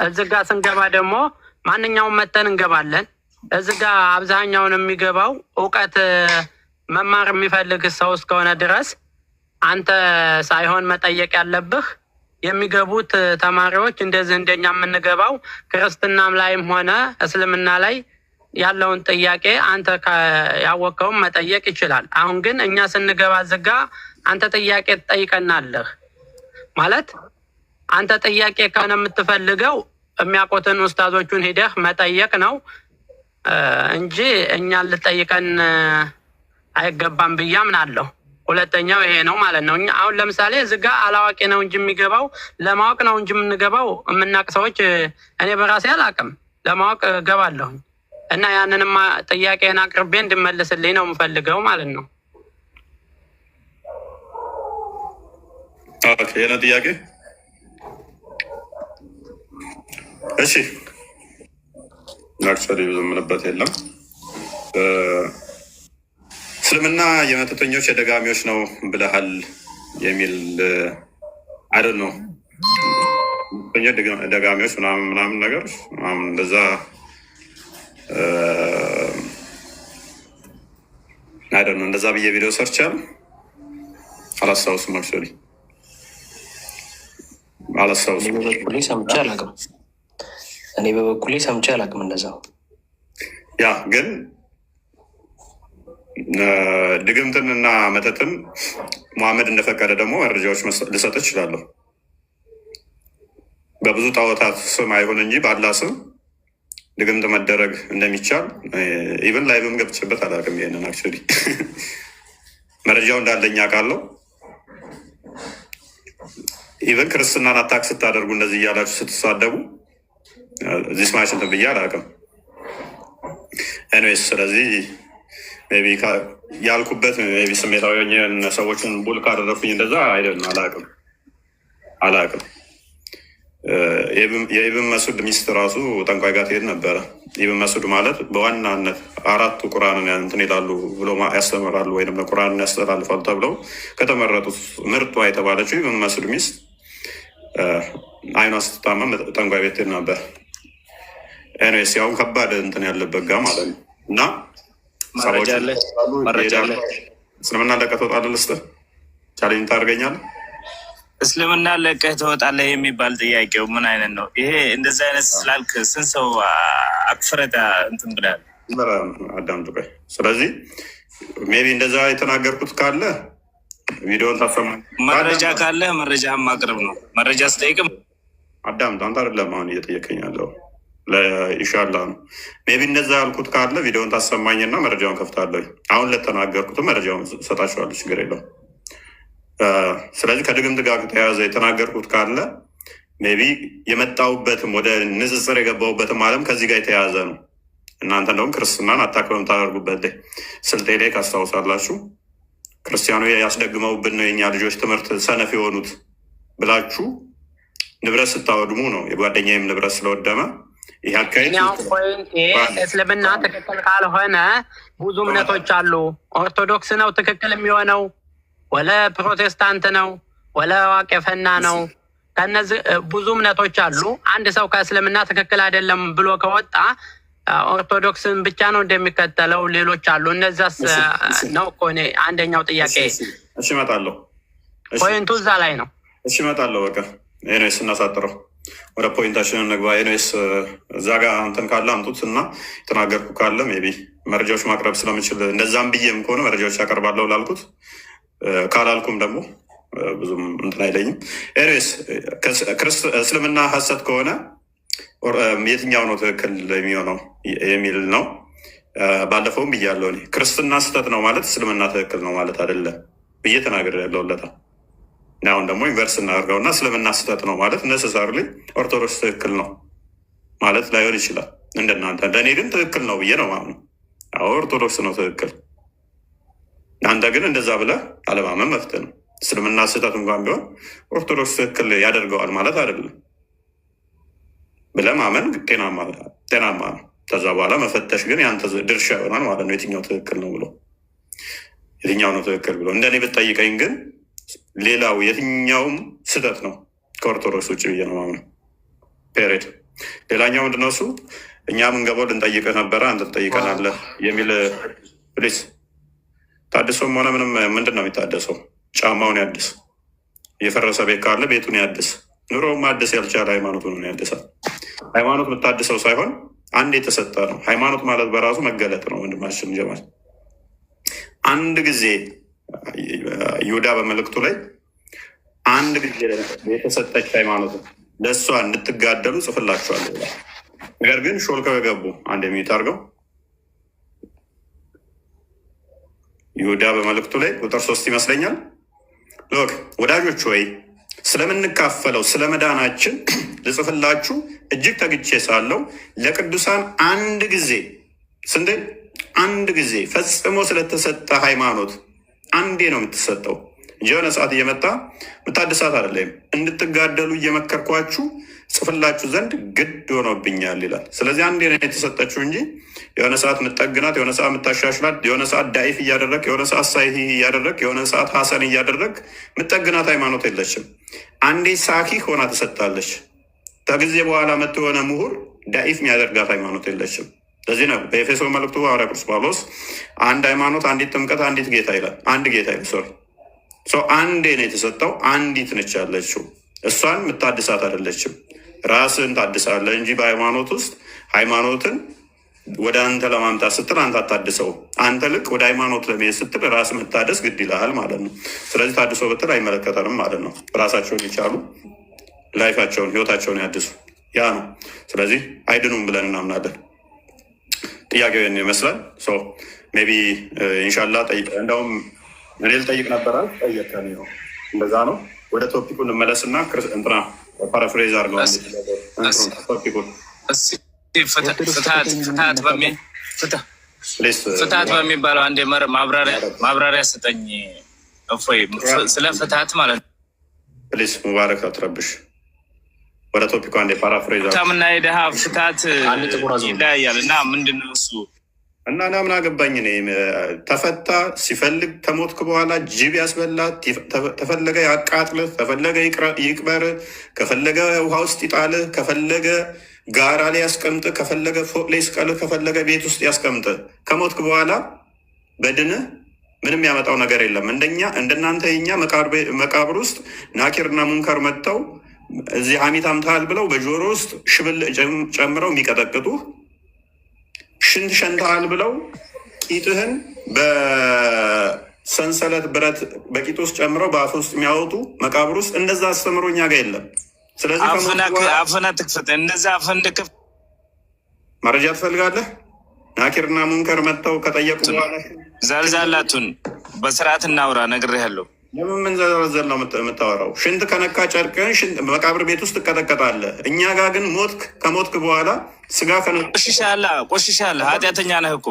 እዚህ ጋ ስንገባ ደግሞ ማንኛውም መተን እንገባለን። እዚህ ጋ አብዛኛውን የሚገባው እውቀት መማር የሚፈልግ ሰው እስከሆነ ድረስ አንተ ሳይሆን መጠየቅ ያለብህ የሚገቡት ተማሪዎች እንደዚህ እንደኛ የምንገባው ክርስትናም ላይም ሆነ እስልምና ላይ ያለውን ጥያቄ አንተ ያወቀውን መጠየቅ ይችላል። አሁን ግን እኛ ስንገባ ዝጋ አንተ ጥያቄ ትጠይቀናለህ ማለት አንተ ጥያቄ ከሆነ የምትፈልገው የሚያውቁትን ኡስታዞቹን ሂደህ መጠየቅ ነው እንጂ እኛን ልጠይቀን አይገባም ብዬ አምናለሁ። ሁለተኛው ይሄ ነው ማለት ነው። አሁን ለምሳሌ ዝጋ አላዋቂ ነው እንጂ የሚገባው ለማወቅ ነው እንጂ የምንገባው የምናውቅ ሰዎች እኔ በራሴ አላውቅም፣ ለማወቅ እገባለሁ እና ያንንም ጥያቄን አቅርቤ እንድመልስልኝ ነው የምፈልገው ማለት ነው። ይሄ ነው ጥያቄ። እሺ አክቹዋሊ ብዙ ምንበት የለም። እስልምና የመተተኞች የደጋሚዎች ነው ብለሃል የሚል አይደል ነው። ደጋሚዎች ምናምን ነገር እንደዛ አይደል ነው። እንደዛ ብዬ ቪዲዮ ሰርቻል አላስታውስም። አክቹዋሊ አላስታውስም። እኔ በበኩሌ ሰምቼ አላውቅም እንደዛው። ያ ግን ድግምትንና መተትን መሐመድ እንደፈቀደ ደግሞ መረጃዎች ልሰጥ እችላለሁ። በብዙ ጣዖታት ስም አይሆን እንጂ በአላህ ስም ድግምት መደረግ እንደሚቻል ኢቨን ላይቭም ገብቼበት አላውቅም። ይሄንን አክቹዋሊ መረጃው እንዳለኝ አውቃለሁ። ኢቨን ክርስትናን አታክ ስታደርጉ እንደዚህ እያላችሁ ስትሳደቡ እዚህ ስማሽን ብዬ አላውቅም። ኤኒዌይስ ስለዚህ ሜይ ቢ ያልኩበት ሜይ ቢ ስሜታዊ ሰዎችን ቡል ካደረኩኝ እንደዛ አይደለም። አላውቅም። የኢብን መስዑድ ሚስት ራሱ ጠንቋይ ጋር ትሄድ ነበረ። ኢብን መስዑድ ማለት በዋናነት 4ቱ ቁርአንን እንትን ይላሉ ብሎ ያስተምራሉ ወይም ቁርአንን ያስተላልፋሉ ተብለው ከተመረጡት ምርጧ የተባለችው ኢብን መስዑድ ሚስት አይኗ ስትታመም ጠንቋይ ቤት ትሄድ ነበር። ኤኒዌይስ ያሁን ከባድ እንትን ያለበት ጋ ማለት ነው እና እስልምና ለቀህ ትወጣለህ ልስጥህ ቻሌንጅ ታደርገኛለህ። እስልምና ለቀህ ትወጣለህ የሚባል ጥያቄው ምን አይነት ነው? ይሄ እንደዚህ አይነት ስላልክ ስንት ሰው አክፍረህ እንትን ብለሃል? አዳምጡ ቆይ። ስለዚህ ሜይ ቢ እንደዛ የተናገርኩት ካለ ቪዲዮን ታሰማ። መረጃ ካለ መረጃ ማቅረብ ነው። መረጃ ስጠይቅም አዳምጥ። አንተ አይደለም አሁን እየጠየቀኝ ያለው ኢንሻላህ ነው። ሜቢ እንደዛ ያልኩት ካለ ቪዲዮን ታሰማኝና መረጃውን ከፍታለሁ። አሁን ለተናገርኩትም መረጃውን ሰጣችኋለሁ፣ ችግር የለውም። ስለዚህ ከድግምት ጋር ተያያዘ የተናገርኩት ካለ ሜቢ የመጣሁበትም ወደ ንጽጽር የገባሁበትም ዓለም ከዚህ ጋር የተያያዘ ነው። እናንተ እንደውም ክርስትናን አታክ በምታደርጉበት ላይ ስልጤ ላይ ካስታውሳላችሁ ክርስቲያኑ ያስደግመውብን ነው የኛ ልጆች ትምህርት ሰነፍ የሆኑት ብላችሁ ንብረት ስታወድሙ ነው። የጓደኛዬም ንብረት ስለወደመ ይህ አካሄድ እስልምና ትክክል ካልሆነ ብዙ እምነቶች አሉ። ኦርቶዶክስ ነው ትክክል የሚሆነው ወለ ፕሮቴስታንት ነው ወለ ዋቄፈና ነው። ከነዚህ ብዙ እምነቶች አሉ። አንድ ሰው ከእስልምና ትክክል አይደለም ብሎ ከወጣ ኦርቶዶክስን ብቻ ነው እንደሚከተለው ሌሎች አሉ። እነዛስ ነው እኮ እኔ አንደኛው ጥያቄ። እሺ እመጣለሁ። ፖይንቱ እዛ ላይ ነው። እሺ እመጣለሁ። በቃ ኤኒዌይስ እናሳጥረው፣ ወደ ፖይንታችንን እንግባ። ኤኒዌይስ እዛ ጋር አንተን ካለ አምጡት እና የተናገርኩ ካለ ሜይ ቢ መረጃዎች ማቅረብ ስለምችል እንደዛም ብዬም ከሆነ መረጃዎች ያቀርባለሁ ላልኩት፣ ካላልኩም ደግሞ ብዙም እንትን አይለኝም። ኤኒዌይስ እስልምና ሀሰት ከሆነ የትኛው ነው ትክክል የሚሆነው የሚል ነው። ባለፈውም ብያለሁ እኔ ክርስትና ስህተት ነው ማለት እስልምና ትክክል ነው ማለት አይደለም ብዬ ተናግሬ ያለውለታ። አሁን ደግሞ ዩኒቨርስ እናደርገውና እስልምና ስህተት ነው ማለት ነሰሳርሊ ኦርቶዶክስ ትክክል ነው ማለት ላይሆን ይችላል እንደናንተ። ለእኔ ግን ትክክል ነው ብዬ ነው ማምነው። ኦርቶዶክስ ነው ትክክል፣ አንተ ግን እንደዛ ብለህ አለማመን መፍትሄ ነው። እስልምና ስህተት እንኳን ቢሆን ኦርቶዶክስ ትክክል ያደርገዋል ማለት አይደለም ብለህ ማመን ጤናማ ነው። ከዛ በኋላ መፈተሽ ግን ያንተ ድርሻ ይሆናል ማለት ነው። የትኛው ትክክል ነው ብሎ የትኛው ነው ትክክል ብሎ እንደኔ ብትጠይቀኝ ግን ሌላው የትኛውም ስህተት ነው ከኦርቶዶክስ ውጭ ብዬ ነው ማምነው። ፔሬድ። ሌላኛው ምንድነው እሱ እኛ ምንገባው ልንጠይቅህ ነበረ አንተ ትጠይቀናለህ የሚል ፕሊስ። ታድሶም ሆነ ምንም ምንድን ነው የሚታደሰው? ጫማውን ያድስ፣ የፈረሰ ቤት ካለ ቤቱን ያድስ። ኑሮ ማደስ ያልቻለ ሃይማኖቱን ያድሳል። ሃይማኖት የምታድሰው ሳይሆን አንድ የተሰጠ ነው። ሃይማኖት ማለት በራሱ መገለጥ ነው። ወንድማችን ጀማል አንድ ጊዜ ይሁዳ በመልእክቱ ላይ አንድ ጊዜ የተሰጠች ሃይማኖት ለእሷ እንድትጋደሉ ጽፍላችኋለሁ ይላል። ነገር ግን ሾልከው የገቡ አንድ የሚዩት አድርገው ይሁዳ በመልእክቱ ላይ ቁጥር 3 ይመስለኛል። ሎክ ወዳጆች ወይ ስለምንካፈለው ስለ መዳናችን ልጽፍላችሁ እጅግ ተግቼ ሳለው ለቅዱሳን አንድ ጊዜ ስንዴ አንድ ጊዜ ፈጽሞ ስለተሰጠ ሃይማኖት አንዴ ነው የምትሰጠው እንጂ የሆነ ሰዓት እየመጣ ምታድሳት አይደለም። እንድትጋደሉ እየመከርኳችሁ ጽፍላችሁ ዘንድ ግድ ሆኖብኛል ይላል። ስለዚህ አንዴ ነው የተሰጠችው እንጂ የሆነ ሰዓት ምጠግናት፣ የሆነ ሰዓት ምታሻሽላት፣ የሆነ ሰዓት ዳይፍ እያደረግ፣ የሆነ ሰዓት ሳይህ እያደረግ፣ የሆነ ሰዓት ሀሰን እያደረግ ምጠግናት ሃይማኖት የለችም። አንዴ ሳኪህ ሆና ትሰጣለች። ከጊዜ በኋላ መጥቶ የሆነ ምሁር ዳይፍ የሚያደርጋት ሃይማኖት የለችም። ለዚህ ነው በኤፌሶ መልእክቱ ሐዋርያ ቅዱስ ጳውሎስ አንድ ሃይማኖት፣ አንዲት ጥምቀት፣ አንዲት ጌታ ይላል። አንድ ጌታ ይላል። ሶሪ አንዴ ነው የተሰጠው። አንዲት ነች ያለችው። እሷን የምታድሳት አይደለችም። ራስን ታድሳለህ እንጂ በሃይማኖት ውስጥ ሃይማኖትን ወደ አንተ ለማምጣት ስትል አንተ አታድሰው። አንተ ልክ ወደ ሃይማኖት ለመሄድ ስትል ራስ መታደስ ግድ ይልሃል ማለት ነው። ስለዚህ ታድሶ ብትል አይመለከተንም ማለት ነው። ራሳቸውን ይቻሉ፣ ላይፋቸውን ህይወታቸውን ያድሱ። ያ ነው። ስለዚህ አይድኑም ብለን እናምናለን። ጥያቄው ይህን ይመስላል። ሜይ ቢ ኢንሻላህ እንደውም እኔ ልጠይቅ ነበራል ጠየቀን ነው። እንደዛ ነው። ወደ ቶፒኩ እንመለስና እንትና ፓራፍሬዝ አድርገው ቶፒኩን ፍትሀት በሚባለው አንድ ማብራሪያ ስጠኝ እፎይ፣ ስለ ፍትሀት ማለት ነው። ፕሊስ ሙባረክ አትረብሽ። ወደ ቶፒኩ አንዴ ፓራፍሬዝ ታምና የደሃ ፍትሀት ይለያያል እና ምንድን ነው እሱ? እና ምን አገባኝ እኔ። ተፈታ ሲፈልግ ከሞትክ በኋላ ጅብ ያስበላት፣ ተፈለገ ያቃጥልህ፣ ተፈለገ ይቅበርህ፣ ከፈለገ ውሃ ውስጥ ይጣልህ፣ ከፈለገ ጋራ ላይ ያስቀምጥህ፣ ከፈለገ ፎቅ ላይ ይስቀልህ፣ ከፈለገ ቤት ውስጥ ያስቀምጥህ። ከሞትክ በኋላ በድንህ ምንም ያመጣው ነገር የለም። እንደናንተ የኛ መቃብር ውስጥ ናኪርና ሙንከር መጥተው እዚህ ሀሚት አምታል ብለው በጆሮ ውስጥ ሽብል ጨምረው የሚቀጠቅጡ፣ ሽንት ሸንተሃል ብለው ቂጥህን በሰንሰለት ብረት በቂጥ ውስጥ ጨምረው በአፍ ውስጥ የሚያወጡ መቃብር ውስጥ እንደዛ አስተምሮ እኛ ጋር የለም። ስለዚህ አፍና ትክፈት። እንደዛ አፍ እንድክፍ መረጃ ትፈልጋለህ? ናኪርና ሙንከር መጥተው ከጠየቁ በኋላ ዘልዛላቱን በስርዓት እናውራ። ነግሬሃለሁ። ለምን ምን ዘርዘር ነው የምታወራው? ሽንት ከነካ ጨርቅን መቃብር ቤት ውስጥ ትቀጠቀጣለህ። እኛ ጋር ግን ሞትክ። ከሞትክ በኋላ ስጋ ቆሽሻላ ኃጢአተኛ ነህ እኮ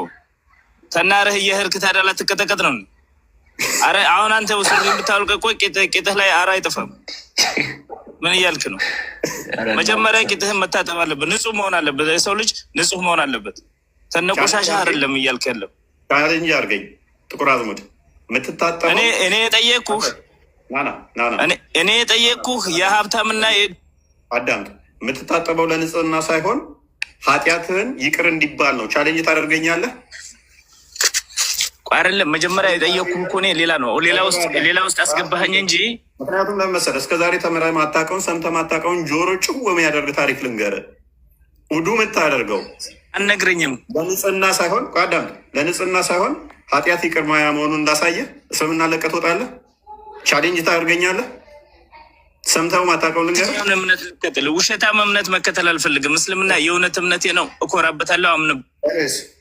ተናርህ እየህርክ ታዲያ ላትቀጠቀጥ ነው? አረ አሁን አንተ ውስጥ ብታውልቅ እኮ ቂጥህ ላይ አራ አይጠፋም። ምን እያልክ ነው? መጀመሪያ ቂጥህን መታጠብ አለበት። ንጹህ መሆን አለበት። የሰው ልጅ ንጹህ መሆን አለበት። ተነቆሻሻ አይደለም እያልክ ያለው። እንጂ አድርገኝ ጥቁር አዝሙድ የምትታጠበው እኔ የጠየቅኩህ የሀብታምና አዳምጥ። የምትታጠበው ለንጽህና ሳይሆን ኃጢአትህን ይቅር እንዲባል ነው። ቻሌንጅ ታደርገኛለህ? አይደለም መጀመሪያ የጠየቅኩህ እኮ እኔ ሌላ ነው። ሌላ ውስጥ አስገባኸኝ እንጂ። ምክንያቱም ለመሰለህ እስከ ዛሬ ተምረህ ማታውቀውን ሰምተህ ማታውቀውን ጆሮ ጭው የሚያደርግ ታሪክ ልንገርህ። ውዱ የምታደርገው አልነግረኝም። ለንጽህና ሳይሆን አዳምጥ፣ ለንጽህና ሳይሆን ኃጢአት ይቅር ማያ መሆኑን እንዳሳየህ እስልምና ለቀህ ትወጣለህ። ቻሌንጅ ታደርገኛለህ? ሰምተው ማታውቀው ልንገርህ። እምነት ልከተል፣ ውሸታም እምነት መከተል አልፈልግም። እስልምና የእውነት እምነቴ ነው፣ እኮራበታለሁ፣ አምንም።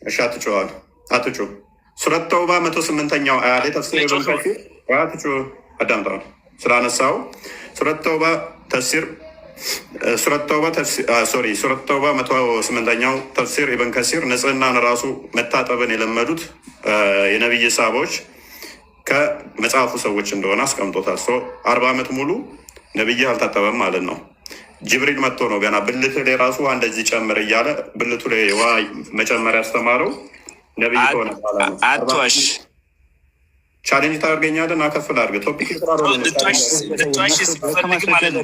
እሺ አትጮህ፣ አትጮህ። ሱረት ተውባ 108ኛው አያ ላይ ተፍሲር አትጮህ፣ አዳምጣ ስላነሳው ሱረት ተውባ ተፍሲር ሱረት ተውባ 108ኛው ተፍሲር ኢብን ከሲር ንጽህናን ራሱ መታጠብን የለመዱት የነቢይ ሰሃቦች ከመጽሐፉ ሰዎች እንደሆነ አስቀምጦታል። 40 ዓመት ሙሉ ነቢይ አልታጠበም ማለት ነው። ጅብሪል መጥቶ ነው ገና ብልት ላይ ራሱ እንደዚህ ጨምር እያለ ብልቱ ላይ ውሃ መጨመር ያስተማረው ነቢይ ከሆነ አትዋሽ። ቻሌንጅ ታደርገኛለህ? ናከፍል አድርገህ ቶፒክ ልትዋሽ ስትፈልግ ማለት ነው።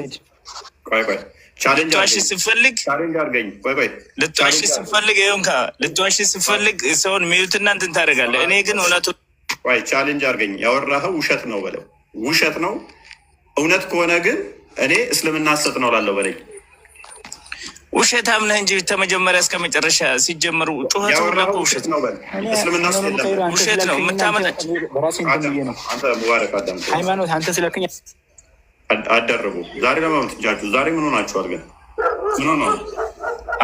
ቻሌንጅ ስፈልግ ልትዋሽ ስፈልግ ሰውን ሚዩትና እንትን ታደርጋለህ። እኔ ግን እውነቱ ቻሌንጅ አድርገኝ። ያወራኸው ውሸት ነው በለው። ውሸት ነው። እውነት ከሆነ ግን እኔ እስልምና ሐሰት ነው ላለው በለኝ። ውሸታም ነህ እንጂ ከመጀመሪያ እስከ መጨረሻ ሲጀመሩ ጩኸት ውሸት ነው። እስልምና ውሸት ነው የምታመጣች ሙባረክ ሃይማኖት አንተ ስለክኝ አደረጉ። ዛሬ ለማመት እንጃችሁ። ዛሬ ምን ሆናችኋል? ግን ምን ሆነ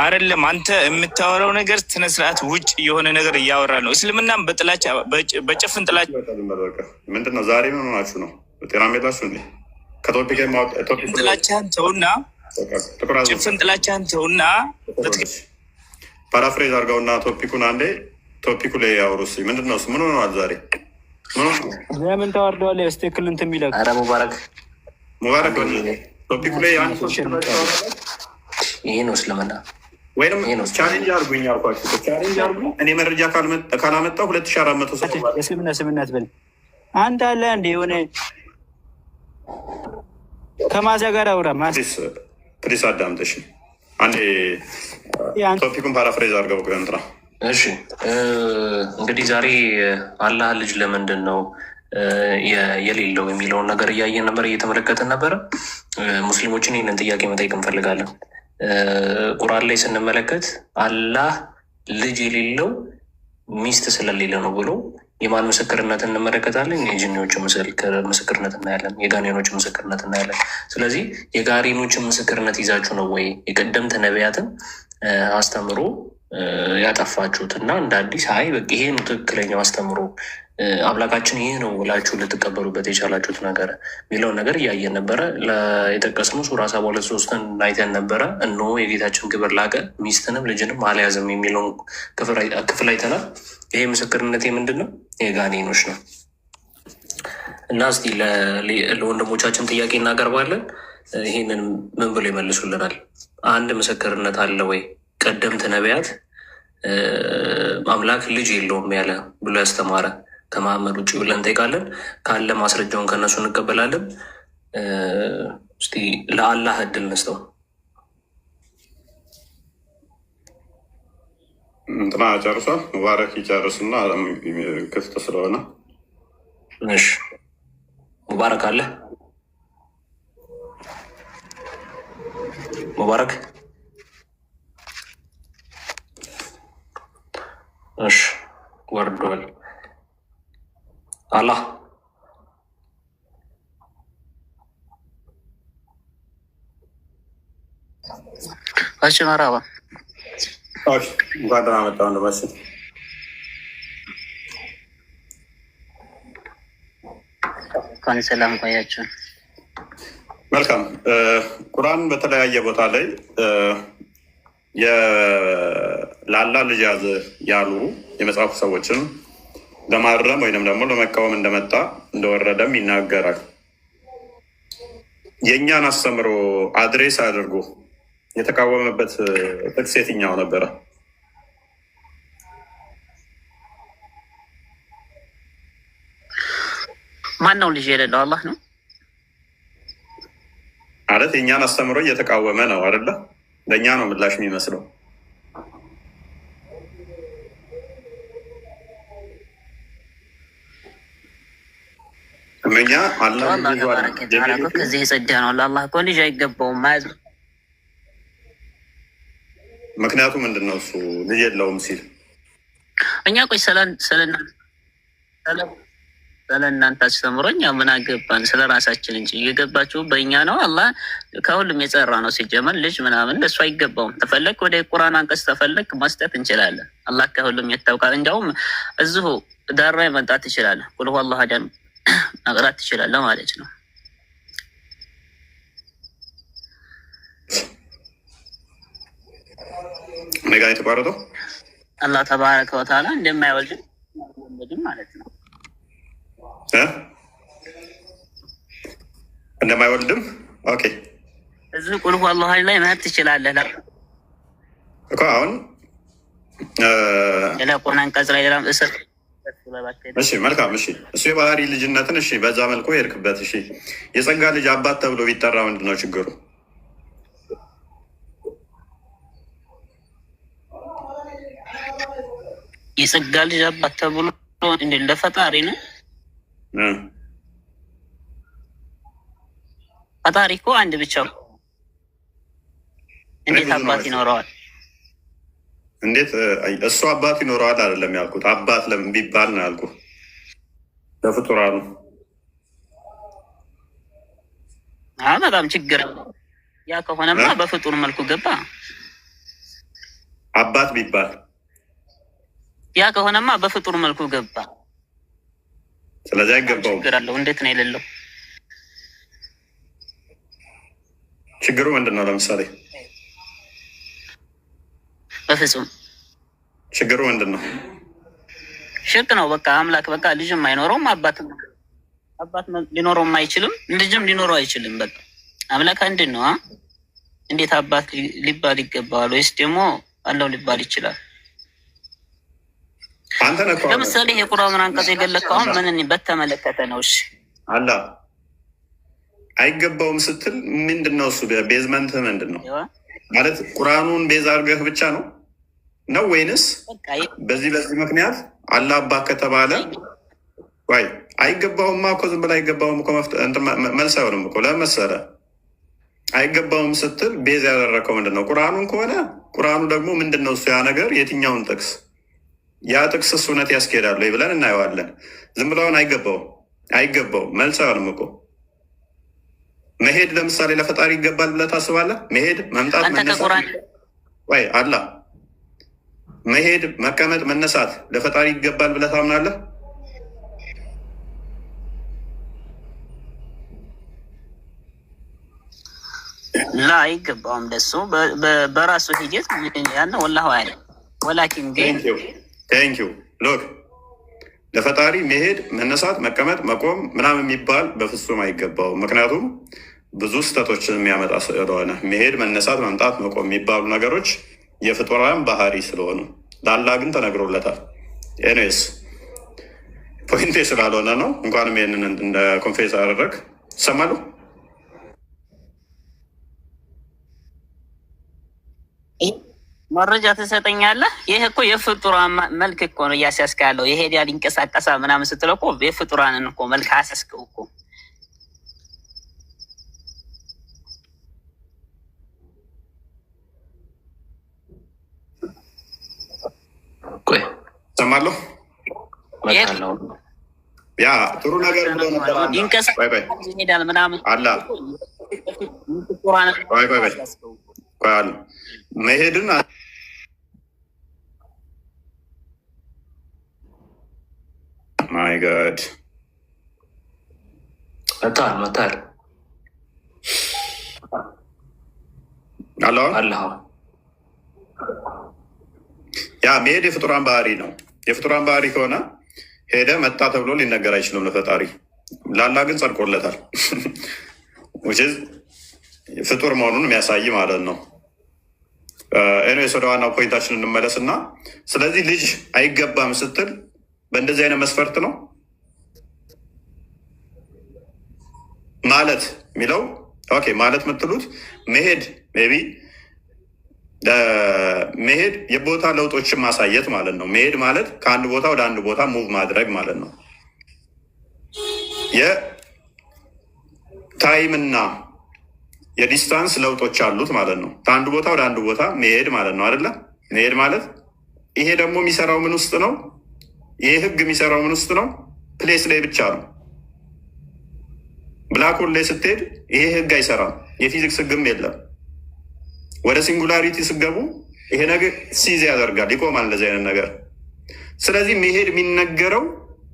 አይደለም። አንተ የምታወራው ነገር ስነ ስርዓት ውጭ የሆነ ነገር እያወራ ነው። እስልምናም በጥላቻ በጭፍን ጥላቻ ምንድን ነው? ዛሬ ምን ሆናችሁ ነው? ጤናም የላችሁ እንዴ? ከቶፒክ ጥላቻን ተውና፣ ጭፍን ጥላቻን ተውና፣ ፓራፍሬዝ አድርገውና ቶፒኩን አንዴ ቶፒኩ ላይ ያወሩ። ምንድን ነው? ምን ሆነዋል? ዛሬ ለምን ታወርደዋለህ? ስትክል እንትን የሚለው ኧረ ሙባረክ ቶፒኩ ላይ ይሄ ነው እስልምና ወይም ቻሌንጅ አርጉኝ አልኳቸው። ቻሌንጅ አርጉ። እኔ መረጃ ካላመጣው 2400 ሰው የእስልምና ስምናት በል አንተ አለ እንደ የሆነ ከማዛ ጋር አውራ ፕሊስ አዳምጠሽ አንዴ ቶፒኩን ፓራፍሬዝ አድርገው እንትና። እሺ እንግዲህ ዛሬ አላህ ልጅ ለምንድን ነው የሌለው የሚለውን ነገር እያየን ነበር፣ እየተመለከትን ነበረ። ሙስሊሞችን ይህንን ጥያቄ መጠየቅ እንፈልጋለን። ቁርአን ላይ ስንመለከት አላህ ልጅ የሌለው ሚስት ስለሌለ ነው ብሎ የማን ምስክርነት እንመለከታለን? የጂኒዎችን ምስክርነት እናያለን። የጋኔኖችን ምስክርነት እናያለን። ስለዚህ የጋኔኖችን ምስክርነት ይዛችሁ ነው ወይ የቀደምት ነቢያትን አስተምሮ ያጠፋችሁት እና እንደ አዲስ አይ በቃ ይሄ ነው ትክክለኛው አስተምሮ አምላካችን ይህ ነው ብላችሁ ልትቀበሉበት የቻላችሁት ነገር የሚለውን ነገር እያየን ነበረ። የጠቀስነው ሱራ 72:3 አይተን ነበረ። እነሆ የጌታችን ክብር ላቀ ሚስትንም ልጅንም አልያዝም የሚለውን ክፍል አይተናል። ይሄ ምስክርነት ምንድን ነው? የጋኔኖች ነው። እና እስቲ ለወንድሞቻችን ጥያቄ እናቀርባለን። ይህንን ምን ብሎ ይመልሱልናል? አንድ ምስክርነት አለ ወይ? ቀደምት ነቢያት አምላክ ልጅ የለውም ያለ ብሎ ያስተማረ ከመሐመድ ውጭ ብለን እንጠይቃለን። ካለ ማስረጃውን ከነሱ እንቀበላለን። እስቲ ለአላህ እድል ነስተው እንትና ጨርሷል። ሙባረክ ይጨርስና ክፍት ስለሆነ እሺ፣ ሙባረክ አለ። ሙባረክ እሺ፣ ወርዷል። አላህ እሺ፣ መራባ እንኳን ደህና መጣህ ወንድማች። እንኳን ሰላም ቆያችሁ። መልካም። ቁርአን በተለያየ ቦታ ላይ ለአላህ ልጅ ያዘ ያሉ የመጽሐፉ ሰዎችን ለማረም ወይንም ደግሞ ለመቃወም እንደመጣ እንደወረደም ይናገራል። የእኛን አስተምሮ አድሬስ አድርጎ የተቃወመበት ጥቅስ የትኛው ነበረ? ማን ነው ልጅ የሌለው? አላህ ነው ማለት የእኛን አስተምሮ እየተቃወመ ነው አይደለ? ለእኛ ነው ምላሽ የሚመስለው። እኛ ከዚህ የጸዳ ነው። ለአላህ እኮ ልጅ አይገባውም ማለት ነው። ምክንያቱ ምንድን ነው? እሱ ልጅ የለውም ሲል እኛ ቆይ ስለ እናንተ አስተምሮ እኛ ምን አገባን? ስለ ራሳችን እንጂ እየገባችሁ በእኛ ነው። አላህ ከሁሉም የጸራ ነው። ሲጀመር ልጅ ምናምን ለእሱ አይገባውም። ተፈለግ ወደ ቁርአን አንቀጽ ተፈለግ መስጠት እንችላለን። አላህ ከሁሉም የታውቃል። እንዲያውም እዚሁ ዳራ መምጣት ትችላለህ። ቁል ሁወ አላሁ አሐድ መቅራት ትችላለህ ማለት ነው። ኔጋ የተቋረጠው አላህ ተባረከ ወተዓላ እንደማይወልድም ማለት ነው። እንደማይወልድም ኦኬ። እዚህ ቁል ሁወ አላሁ አሐድ ላይ መሄድ ትችላለህ እኮ አሁን ሌላ ቁርአን አንቀጽ ላይ ሌላ እስር እሺ መልካም። እሺ እሱ የባህሪ ልጅነትን እሺ በዛ መልኩ የሄድክበት እሺ። የጸጋ ልጅ አባት ተብሎ ቢጠራ ምንድን ነው ችግሩ? የጸጋ ልጅ አባት ተብሎ ለፈጣሪ ነው። ፈጣሪ እኮ አንድ ብቻ ነው። እንዴት አባት ይኖረዋል? እንዴት እሱ አባት ይኖረዋል አይደለም ያልኩት። አባት ለምን ቢባል ነው ያልኩት። ለፍጡራኑ በጣም ችግር ያ ከሆነማ በፍጡር መልኩ ገባ። አባት ቢባል ያ ከሆነማ በፍጡር መልኩ ገባ። ስለዚህ አይገባውም። ችግር አለው። እንዴት ነው የሌለው? ችግሩ ምንድን ነው? ለምሳሌ በፍጹም ችግሩ ምንድን ነው? ሽርክ ነው። በቃ አምላክ በቃ ልጅም አይኖረውም፣ አባት ሊኖረውም አይችልም፣ ልጅም ሊኖረው አይችልም። በቃ አምላክ አንድ ነው። እንዴት አባት ሊባል ይገባዋል? ወይስ ደግሞ አለው ሊባል ይችላል? ለምሳሌ የቁርአን አንቀጽ የገለጽከው ምንን በተመለከተ ነው? እሺ አላ አይገባውም ስትል ምንድን ነው? እሱ ቤዝመንት ምንድን ነው ማለት? ቁርአኑን ቤዝ አድርገህ ብቻ ነው ነው ወይንስ በዚህ ምክንያት አላ አባት ከተባለ ወይ አይገባውማ እኮ ዝም ብለህ አይገባውም እኮ መልስ አይሆንም እኮ። ለምን መሰለህ? አይገባውም ስትል ቤዝ ያደረከው ምንድን ነው? ቁርአኑን ከሆነ ቁርአኑ ደግሞ ምንድን ነው እሱ ያ ነገር የትኛውን ጥቅስ ያ ጥቅስ እውነት ያስኬዳሉ ብለን እናየዋለን። ዝም ብለውን አይገባውም መልስ አይሆንም እኮ። መሄድ ለምሳሌ ለፈጣሪ ይገባል ብለህ ታስባለህ? መሄድ መምጣት መነሳት ወይ አላ መሄድ መቀመጥ መነሳት ለፈጣሪ ይገባል ብለህ ታምናለህ? ላ አይገባውም። ለሱ በራሱ ሂደት ያነ ወላሁ አለም። ወላኪን ግን ቴንኪው ሎክ ለፈጣሪ መሄድ መነሳት መቀመጥ መቆም ምናምን የሚባል በፍጹም አይገባውም። ምክንያቱም ብዙ ስህተቶችን የሚያመጣ ስለሆነ መሄድ መነሳት መምጣት መቆም የሚባሉ ነገሮች የፍጡራን ባህሪ ስለሆኑ ለአላህ ግን ተነግሮለታል። ኤኒዌይስ ፖይንቴ ስላልሆነ ነው። እንኳንም ይህንን እንደ ኮንፌስ አደረግ ይሰማሉ። መረጃ ትሰጠኛለህ? ይህ እኮ የፍጡራን መልክ እኮ ነው እያስያዝክ ያለው። ይሄዳል ይንቀሳቀሳል ምናምን ስትለው እኮ የፍጡራንን እኮ መልክ አስያዝከው እኮ። ቆይ ሰማለሁ። ያ ጥሩ ነገር ብሎ ነበር። ይንቀሳቀሳል ይሄዳል ምናምን አላ መሄድን ማይ ጋድ መታል አለ። ያ መሄድ የፍጡራን ባህሪ ነው። የፍጡራን ባህሪ ከሆነ ሄደ መጣ ተብሎ ሊነገር አይችልም ለፈጣሪ። ላላ ግን ጸድቆለታል። ፍጡር መሆኑን የሚያሳይ ማለት ነው። ኤኒዌይስ ወደ ዋናው ፖይንታችን እንመለስ እና ስለዚህ ልጅ አይገባም ስትል በእንደዚህ አይነት መስፈርት ነው ማለት የሚለው። ኦኬ ማለት የምትሉት መሄድ ሜይ ቢ መሄድ የቦታ ለውጦችን ማሳየት ማለት ነው። መሄድ ማለት ከአንድ ቦታ ወደ አንድ ቦታ ሙቭ ማድረግ ማለት ነው። የታይምና የዲስታንስ ለውጦች አሉት ማለት ነው። ከአንድ ቦታ ወደ አንድ ቦታ መሄድ ማለት ነው አይደለ? መሄድ ማለት ይሄ ደግሞ የሚሰራው ምን ውስጥ ነው? ይሄ ህግ የሚሰራው ምን ውስጥ ነው? ፕሌስ ላይ ብቻ ነው። ብላክ ሆል ላይ ስትሄድ ይሄ ህግ አይሰራም። የፊዚክስ ህግም የለም። ወደ ሲንጉላሪቲ ስገቡ ይሄ ነገር ሲዝ ያደርጋል፣ ይቆማል እንደዚህ አይነት ነገር። ስለዚህ መሄድ የሚነገረው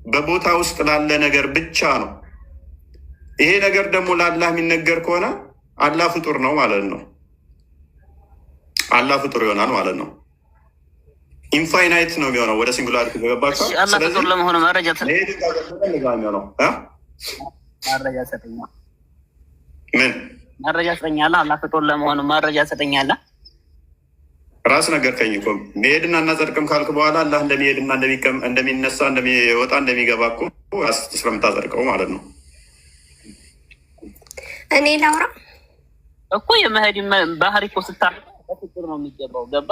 በቦታ ውስጥ ላለ ነገር ብቻ ነው። ይሄ ነገር ደግሞ ለአላህ የሚነገር ከሆነ አላህ ፍጡር ነው ማለት ነው። አላህ ፍጡር ይሆናል ማለት ነው። ኢንፋይናይት ነው የሚሆነው ወደ ሲንጉላሪቲ ገባቸው። ፍጡር ለመሆኑ መረጃ ምን መረጃ ሰጠኛለህ? አላህ ፍጡር ለመሆኑ መረጃ ሰጠኛለህ? ራስ ነገር ከኝ እኮ መሄድና እናጸድቅም ካልክ በኋላ አላህ እንደሚሄድና እንደሚነሳ እንደሚወጣ እንደሚገባ እኮ ስለምታጸድቀው ማለት ነው። እኔ ላውራ እኮ የመሄድ ባህሪ እኮ በፍጡር ነው የሚገባው። ገባ?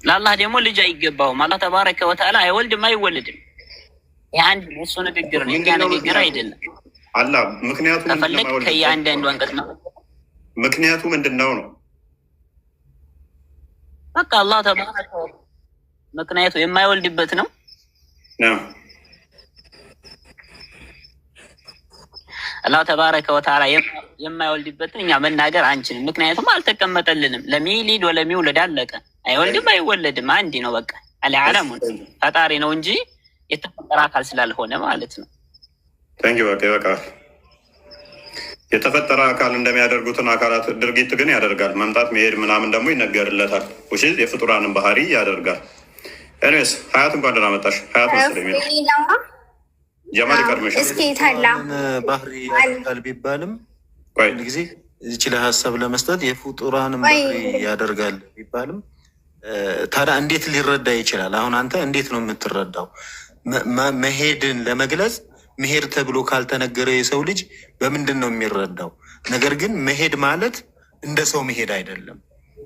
ለአላህ ደግሞ ልጅ አይገባውም። አላህ ተባረከ ወተዓላ አይወልድም አይወልድም። የአንድ እሱ ንግግር ነው፣ የእኛ ንግግር አይደለም። አላህ ምክንያቱ ከፈለግ ከየአንዳንዱ አንቀጽ ነው። ምክንያቱ ምንድን ነው ነው? በቃ አላህ ተባረከ ምክንያቱ የማይወልድበት ነው። አላህ ተባረከ ወተዓላ የማይወልድበትን እኛ መናገር አንችልም። ምክንያቱም አልተቀመጠልንም። ለሚሊድ ወለሚውለድ አለቀ። አይወልድም አይወለድም አንድ ነው። በቃ አልዓለሙ ፈጣሪ ነው እንጂ የተፈጠረ አካል ስላልሆነ ማለት ነው። ታንኪ በቃ ይበቃል። የተፈጠረ አካል እንደሚያደርጉትን አካላት ድርጊት ግን ያደርጋል። መምጣት መሄድ ምናምን ደግሞ ይነገርለታል። ውሽ የፍጡራንን ባህሪ ያደርጋል። ኤኒዌይስ ሀያት እንኳን ደህና መጣሽ። ሀያት መሰለኝ የሚለው ጀማል ይቀድመሻል። እስኪ ታላ ባህሪ ያደርጋል ቢባልም አንድ ጊዜ እዚች ለሀሳብ ለመስጠት የፍጡራንን ባህሪ ያደርጋል ቢባልም ታዲያ እንዴት ሊረዳ ይችላል? አሁን አንተ እንዴት ነው የምትረዳው? መሄድን ለመግለጽ መሄድ ተብሎ ካልተነገረ የሰው ልጅ በምንድን ነው የሚረዳው? ነገር ግን መሄድ ማለት እንደ ሰው መሄድ አይደለም።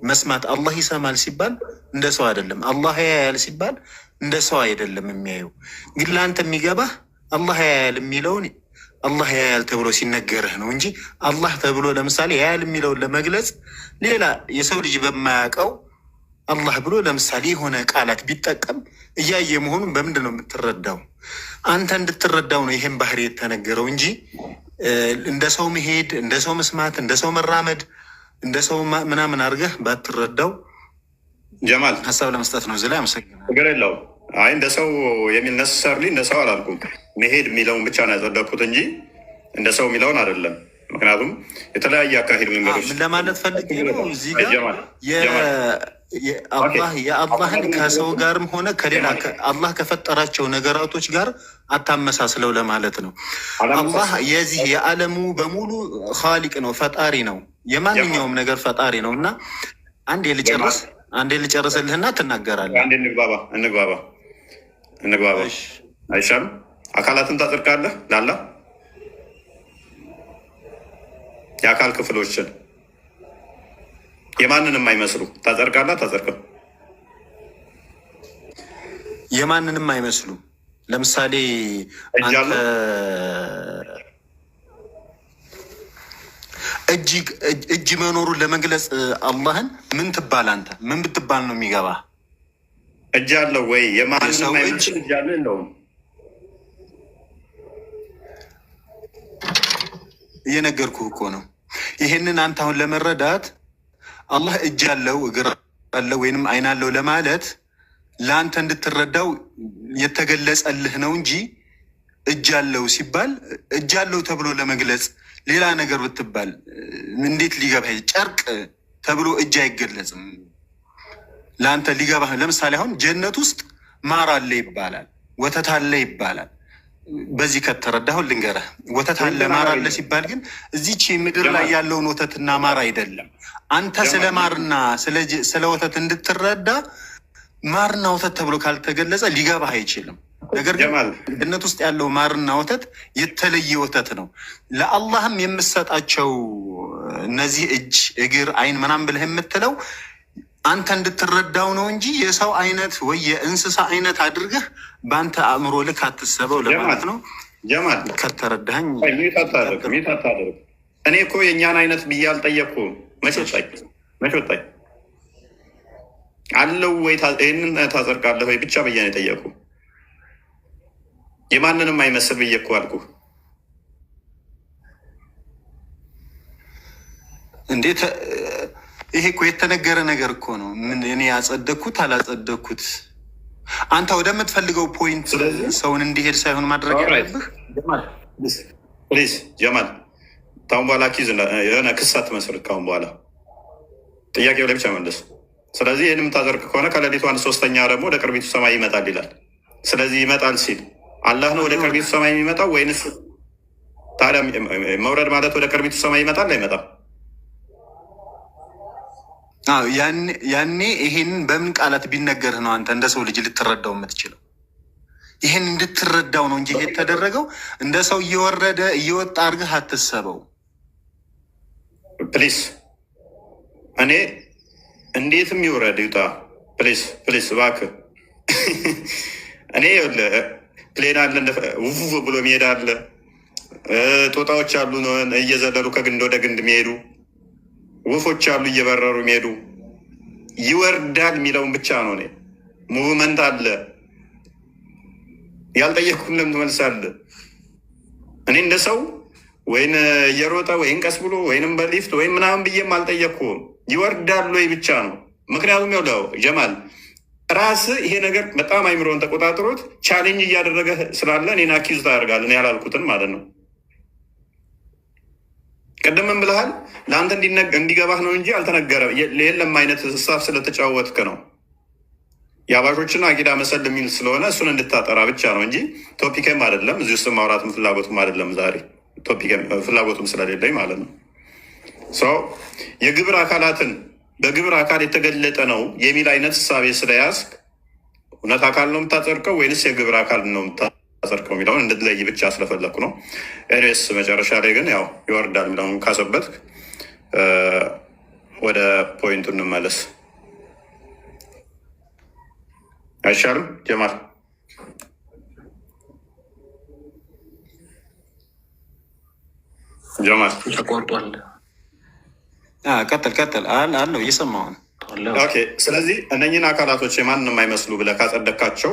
መስማት አላህ ይሰማል ሲባል እንደ ሰው አይደለም። አላህ ያያል ሲባል እንደ ሰው አይደለም የሚያየው። ግን ለአንተ የሚገባህ አላህ ያያል የሚለውን አላህ ያያል ተብሎ ሲነገርህ ነው እንጂ አላህ ተብሎ ለምሳሌ ያያል የሚለውን ለመግለጽ ሌላ የሰው ልጅ በማያውቀው አላህ ብሎ ለምሳሌ የሆነ ቃላት ቢጠቀም እያየ መሆኑን በምንድን ነው የምትረዳው? አንተ እንድትረዳው ነው ይሄን ባህሪ የተነገረው እንጂ እንደ ሰው መሄድ፣ እንደ ሰው መስማት፣ እንደ ሰው መራመድ፣ እንደ ሰው ምናምን አድርገህ ባትረዳው። ጀማል ሀሳብ ለመስጠት ነው። እዚህ ላይ አመሰግናለሁ። ነገር የለውም። አይ እንደ ሰው የሚል ነሰሰርሊ እንደ ሰው አላልኩም። መሄድ የሚለውን ብቻ ነው ያጸደቅኩት እንጂ እንደ ሰው የሚለውን አይደለም። ምክንያቱም የተለያየ አካሄድ መንገዶች ምን ለማለት ፈልጌ ነው እዚህ ጋር የአላህን ከሰው ጋርም ሆነ ከሌላ አላህ ከፈጠራቸው ነገራቶች ጋር አታመሳስለው ለማለት ነው። አላህ የዚህ የዓለሙ በሙሉ ኻሊቅ ነው፣ ፈጣሪ ነው፣ የማንኛውም ነገር ፈጣሪ ነው። እና አንዴ ልጨርስልህና ትናገራለህ። አንዴ እንግባባ አይሻልም? አካላትን ታጸድቃለህ ላላ የአካል ክፍሎችን የማንንም አይመስሉ ታጸድቃለህ? ታጸድቅም? የማንንም አይመስሉም። ለምሳሌ እጅ መኖሩን ለመግለጽ አላህን ምን ትባል? አንተ ምን ብትባል ነው የሚገባ? እጅ አለው ወይ? የማንንም አይመስል እጅ አለ የለውም? እየነገርኩህ እኮ ነው። ይህንን አንተ አሁን ለመረዳት አላህ እጅ አለው እግር አለው ወይንም አይን አለው ለማለት ለአንተ እንድትረዳው የተገለጸልህ ነው እንጂ እጅ አለው ሲባል እጅ አለው ተብሎ ለመግለጽ ሌላ ነገር ብትባል እንዴት ሊገባ? ጨርቅ ተብሎ እጅ አይገለጽም። ለአንተ ሊገባ ለምሳሌ አሁን ጀነት ውስጥ ማር አለ ይባላል፣ ወተት አለ ይባላል። በዚህ ከተረዳሁን ልንገረህ፣ ወተት አለ ማር አለ ሲባል ግን እዚች ምድር ላይ ያለውን ወተትና ማር አይደለም። አንተ ስለ ማርና ስለ ወተት እንድትረዳ ማርና ወተት ተብሎ ካልተገለጸ ሊገባህ አይችልም። ነገር ግን ጀነት ውስጥ ያለው ማርና ወተት የተለየ ወተት ነው። ለአላህም የምሰጣቸው እነዚህ እጅ፣ እግር፣ አይን ምናምን ብለህ የምትለው አንተ እንድትረዳው ነው እንጂ የሰው አይነት ወይ የእንስሳ አይነት አድርገህ በአንተ አእምሮ ልክ አትሰበው ለማለት ነው። ጀማል ከተረዳኸኝ ሚታታደርግ እኔ እኮ የእኛን አይነት ብዬ አልጠየቅኩም። መች ወጣኝ አለው ወይ ይህንን ታጸድቃለህ ወይ ብቻ ብዬ ነው የጠየቁ። የማንንም አይመስል ብዬ እኮ አልኩ። እንዴት ይሄ እኮ የተነገረ ነገር እኮ ነው። ምን እኔ ያጸደቅኩት አላጸደቅኩት፣ አንተ ወደምትፈልገው ፖይንት ሰውን እንዲሄድ ሳይሆን ማድረግ ያለብህ። ፕሊዝ ጀማል፣ ታሁን በኋላ ኪዝ የሆነ ክሳት መስርት። ካሁን በኋላ ጥያቄው ላይ ብቻ መለስ። ስለዚህ ይህን የምታደርግ ከሆነ ከሌሊቱ 1/3 ደግሞ ወደ ቅርቢቱ ሰማይ ይመጣል ይላል። ስለዚህ ይመጣል ሲል አላህ ነው ወደ ቅርቢቱ ሰማይ የሚመጣው ወይንስ? ታዲያ መውረድ ማለት ወደ ቅርቢቱ ሰማይ ይመጣል አይመጣም? ያኔ ይሄንን በምን ቃላት ቢነገርህ ነው አንተ እንደ ሰው ልጅ ልትረዳው የምትችለው? ይሄን እንድትረዳው ነው እንጂ የተደረገው እንደ ሰው እየወረደ እየወጣ አድርገህ አትሰበው። ፕሊስ እኔ እንዴትም ይውረድ ይውጣ፣ ፕሊስ እባክህ። እኔ ፕሌን አለ ውፉ ብሎ የሚሄድ አለ፣ ጦጣዎች አሉ እየዘለሉ ከግንድ ወደ ግንድ የሚሄዱ ወፎች አሉ እየበረሩ የሚሄዱ። ይወርዳል የሚለውን ብቻ ነው። እኔ ሙቭመንት አለ ያልጠየቅኩን ለምን ትመልሳለህ? እኔ እንደ ሰው ወይን እየሮጠ ወይም ቀስ ብሎ ወይንም በሊፍት ወይም ምናምን ብዬም አልጠየቅኩም። ይወርዳል ወይ ብቻ ነው። ምክንያቱም ያው ጀማል ራስህ ይሄ ነገር በጣም አይምሮን ተቆጣጥሮት ቻሌንጅ እያደረገ ስላለ እኔን አኪዝ ታደርጋለህ። እኔ ያላልኩትን ማለት ነው። ቅድምም ብለሃል ለአንተ እንዲገባህ ነው እንጂ አልተነገረም። የለም አይነት ሀሳብ ስለተጫወትክ ነው። የአባሾችን አቂዳ መሰል የሚል ስለሆነ እሱን እንድታጠራ ብቻ ነው እንጂ ቶፒክም አይደለም። እዚህ ውስጥ ማውራትም ፍላጎቱም አይደለም። ዛሬ ቶፒክም ፍላጎቱም ስለሌለኝ ማለት ነው። ሰው የግብር አካላትን በግብር አካል የተገለጠ ነው የሚል አይነት እሳቤ ስለያዝክ እውነት አካል ነው የምታጸድቀው ወይንስ የግብር አካል ነው የምታጸድቀው የሚለውን እንድትለይ ብቻ ስለፈለግኩ ነው። ኤኒዌይስ መጨረሻ ላይ ግን ያው ይወርዳል የሚለውን ካሰበት ወደ ፖይንቱ እንመለስ አይሻልም? ጀማል ተቆርጧል። ቀጥል አለው እየሰማሁ ነው። ኦኬ። ስለዚህ እነኝን አካላቶች የማንም አይመስሉ ብለህ ካጸደካቸው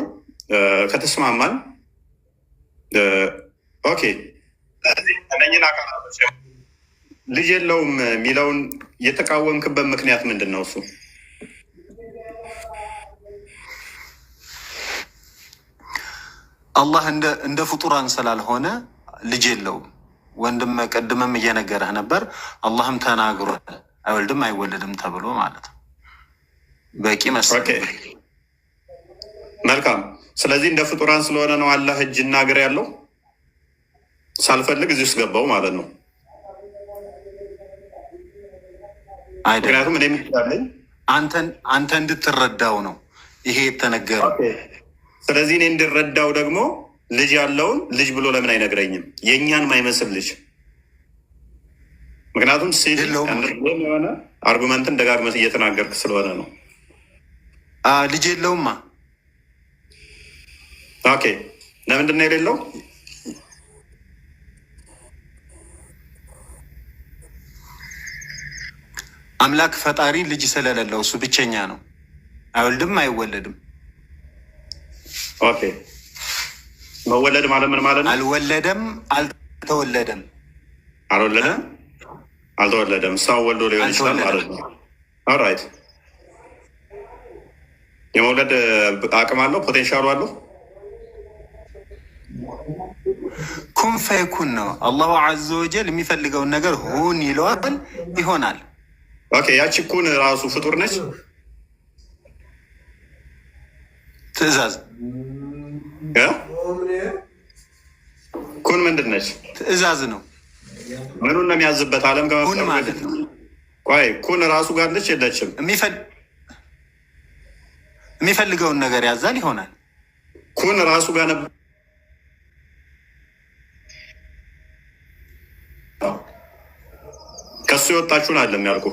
ከተስማማን፣ ኦኬ። ስለዚህ እነኝን አካላቶች ልጅ የለውም የሚለውን የተቃወምክበት ምክንያት ምንድን ነው? እሱ አላህ እንደ ፍጡራን ስላልሆነ ልጅ የለውም። ወንድም ቅድምም እየነገረህ ነበር። አላህም ተናግሯል አይወልድም አይወለድም ተብሎ ማለት ነው። በቂ መሰለኝ። መልካም። ስለዚህ እንደ ፍጡራን ስለሆነ ነው አላህ እጅና እግር ያለው። ሳልፈልግ እዚህ ውስጥ ገባው ማለት ነው። ምክንያቱም እኔ የምትላለኝ አንተ እንድትረዳው ነው ይሄ የተነገረው። ስለዚህ እኔ እንድረዳው ደግሞ ልጅ ያለውን ልጅ ብሎ ለምን አይነግረኝም? የእኛን ማይመስል ልጅ። ምክንያቱም ሲል የሆነ አርጉመንትን ደጋግመት እየተናገርክ ስለሆነ ነው። ልጅ የለውማ። ኦኬ። ለምንድን ነው የሌለው? አምላክ ፈጣሪ ልጅ ስለሌለው እሱ ብቸኛ ነው። አይወልድም አይወለድም። ኦኬ። መወለድ ማለት ምን ማለት ነው? አልወለደም አልተወለደም። አልወለደም አልተወለደም። ሰው ወልዶ ሊሆን ይችላል ማለት ነው። ኦራይት። የመውለድ አቅም አለው፣ ፖቴንሻሉ አለው። ኩን ፈይኩን ነው። አላሁ ዐዘ ወጀል የሚፈልገውን ነገር ሁን ይለዋል፣ ይሆናል። ኦኬ፣ ያቺ ኩን ራሱ ፍጡር ነች። ትእዛዝ ኩን ምንድን ነች? ትእዛዝ ነው። ምኑን ነው የሚያዝበት? ዓለም ኩን ማለት ነው። ቆይ ኩን ራሱ ጋር አለች የለችም? የሚፈልገውን ነገር ያዛል፣ ይሆናል። ኩን ራሱ ጋር ነበር። ከሱ የወጣችሁን አለም ያልኩ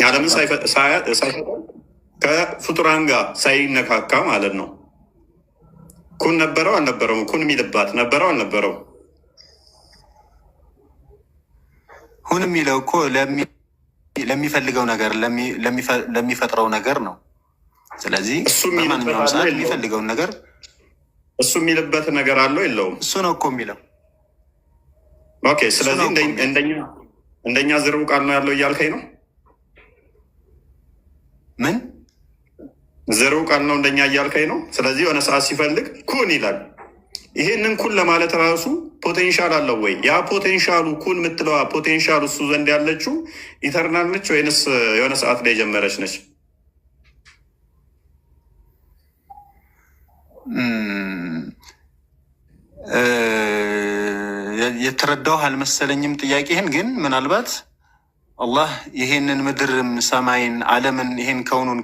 ዓለምን ከፍጡራን ጋር ሳይነካካ ማለት ነው። ኩን ነበረው አልነበረውም? ኩን የሚልባት ነበረው አልነበረው? ሁን የሚለው እኮ ለሚፈልገው ነገር ለሚፈጥረው ነገር ነው። ስለዚህ በማንኛውም ሰዓት የሚፈልገውን ነገር እሱ የሚልበት ነገር አለው የለውም? እሱ ነው እኮ የሚለው። ኦኬ፣ ስለዚህ እንደኛ ዝርው ቃል ነው ያለው እያልከኝ ነው? ምን ዝርው ቃል ነው እንደኛ እያልከኝ ነው? ስለዚህ የሆነ ሰዓት ሲፈልግ ኩን ይላል። ይሄንን ኩን ለማለት ራሱ ፖቴንሻል አለው ወይ? ያ ፖቴንሻሉ ኩን የምትለዋ ፖቴንሻሉ እሱ ዘንድ ያለችው ኢተርናል ነች ወይንስ የሆነ ሰዓት ላይ የጀመረች ነች? የተረዳው አልመሰለኝም ጥያቄህን። ግን ምናልባት አላህ ይሄንን ምድርም ሰማይን ዓለምን ይሄን ከውኑን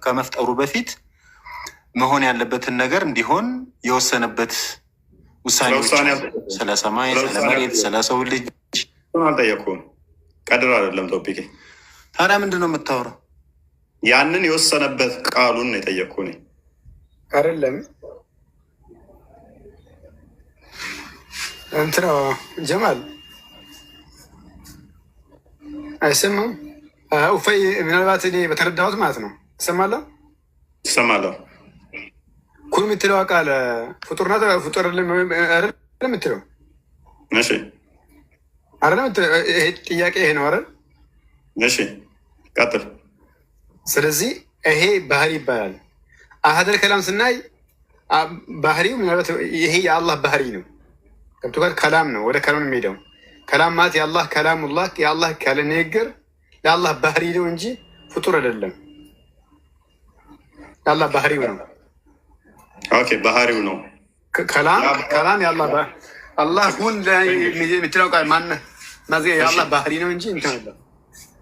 ከመፍጠሩ በፊት መሆን ያለበትን ነገር እንዲሆን የወሰነበት ውሳኔዎች ስለ ሰማይ፣ ስለ መሬት፣ ስለ ሰው ልጅ አልጠየኩም። ቀድር አይደለም ቶፒክ። ታዲያ ምንድን ነው የምታወራው? ያንን የወሰነበት ቃሉን ነው የጠየቅኩ እኔ አይደለም። እንትና ጀማል አይሰማም? ኡፈይ ምናልባት እኔ በተረዳሁት ማለት ነው። እሰማለሁ እሰማለሁ። ኩን የምትለው ቃል ፍጡር ናት። ፍጡር የምትለው እሺ፣ አይደለም። ይሄ ጥያቄ ይሄ ነው አይደል? እሺ፣ ቀጥል። ስለዚህ ይሄ ባህሪ ይባላል። አሀደል ከላም ስናይ ባህሪው ምናልባት ይሄ የአላህ ባህሪ ነው። ገብቶሃል? ከላም ነው፣ ወደ ከላም የሚሄደው ከላም ማለት የአላህ ከላሙላህ የአላህ ካለ ንግግር የአላህ ባህሪ ነው እንጂ ፍጡር አይደለም። የአላህ ባህሪው ነው። ኦኬ፣ ባህሪው ነው። ከላም የአላህ አላህ ሁን የምትለው ቃል ማነህ የአላህ ባህሪ ነው እንጂ እንትን አለ።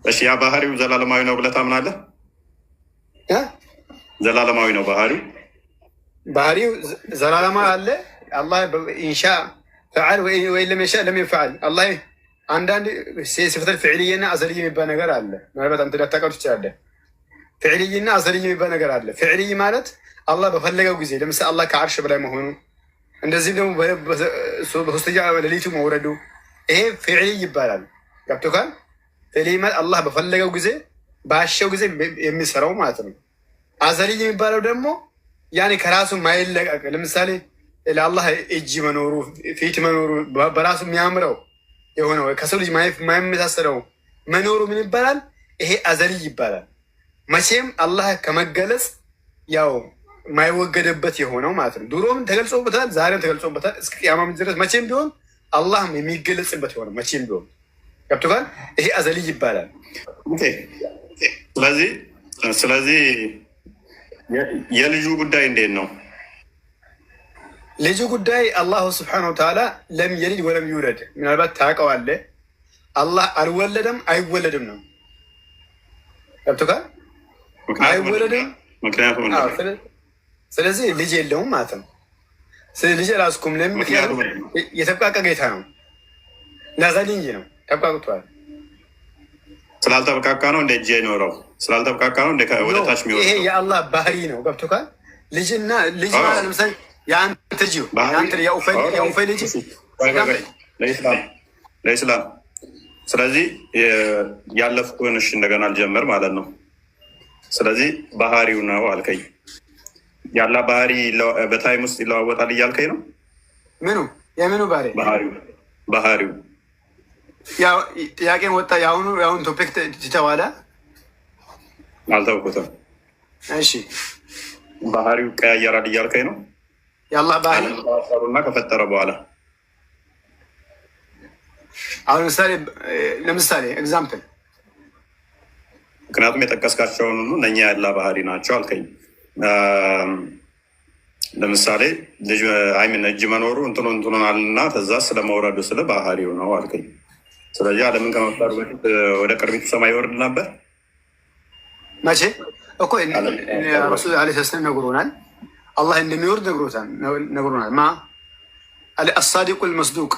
እሺ፣ ያ ባህሪው ዘላለማዊ ነው ብለህ ታምናለህ? ዘላለማዊ ነው ባህሪው። ባህሪው ዘላለማዊ አለ። አላህ ኢንሻ ፈዓል ወይ ለም የሻእ ለም የፈዓል። አላህ አንዳንድ ሲፈተል ፍዕልይና አዘልይ የሚባል ነገር አለ። ምናልባት አንተ ላታውቀው ትችላለህ። ፍዕልይና አዘልይ የሚባል ነገር አለ። ፍዕልይ ማለት አላህ በፈለገው ጊዜ፣ ለምሳሌ አላህ ከአርሽ በላይ መሆኑ፣ እንደዚህም ደግሞ በሶስተኛ ሌሊቱ መውረዱ፣ ይሄ ፍዕልይ ይባላል። ገብቶካል? ፍዕልይ ማለት አላህ በፈለገው ጊዜ ባሻው ጊዜ የሚሰራው ማለት ነው። አዘልይ የሚባለው ደግሞ ያኔ ከራሱ ማይለቀቅ፣ ለምሳሌ ለአላህ እጅ መኖሩ፣ ፊት መኖሩ፣ በራሱ የሚያምረው የሆነው ከሰው ልጅ ማይመሳሰለው መኖሩ ምን ይባላል? ይሄ አዘልይ ይባላል። መቼም አላህ ከመገለጽ ያው ማይወገደበት የሆነው ማለት ነው። ድሮም ተገልጾበታል፣ ዛሬም ተገልጾበታል። እስከ ቅያማ ድረስ መቼም ቢሆን አላህ የሚገለጽበት የሆነው መቼም ቢሆን ገብቶካል? ይሄ አዘልይ ይባላል። ስለዚህ የልጁ ጉዳይ እንዴት ነው? ልጁ ጉዳይ አላሁ ስብሓነሁ ወተዓላ ለም የሊድ ወለም ይውለድ። ምናልባት ታውቀዋለህ። አላህ አልወለደም አይወለድም ነው። ገብቶካል? አይወለድም። ስለዚህ ልጅ የለውም ማለት ነው። ስለዚህ ልጅ ራስኩም ምክንያቱም የተብቃቀ ጌታ ነው። ለገኒኝ ነው፣ ተብቃቅቷል። ስላልተብቃቃ ነው እንደ እጅ አይኖረው፣ ስላልተብቃቃ ነው ወደ ታች የሚወርደው። ይሄ የአላህ ባህሪ ነው። ገብቶካል? ልጅና ልጅ ማለት ለምሳሌ የአንተ ልጅ የኡፈይ ልጅ ለኢስላም። ስለዚህ ያለፍኩን እንደገና አልጀምር ማለት ነው። ስለዚህ ባህሪው ነው አልከኝ። ያላ ባህሪ በታይም ውስጥ ይለዋወጣል እያልከኝ ነው? ምኑ የምኑ ባህሪ? ባህሪው ያው ጥያቄን ወጣ። የአሁኑ ቶፒክ ትተዋለ? አልተውኩትም። እሺ ባህሪው ቀያየራል እያልከኝ ነው? የአላህ ባህሪ እና ከፈጠረ በኋላ አሁን ለምሳሌ ኤግዛምፕል፣ ምክንያቱም የጠቀስካቸውን ሁሉ እነኛ ያላ ባህሪ ናቸው አልከኝ። ለምሳሌ ልጅ አይምን እጅ መኖሩ እንትኑናል እና ተዛ ስለመውረዱ ስለ ባህሪው ነው አልከኝ። ስለዚህ ዓለምን ከመፍጠሩ በፊት ወደ ቅርቢቱ ሰማይ ይወርድ ነበር። መቼ እኮ ረሱል ዓለይሂ ሰላም ነግሮናል። አላህ እንደሚወርድ ነግሮናል። አሳዲቁ ልመስዱቅ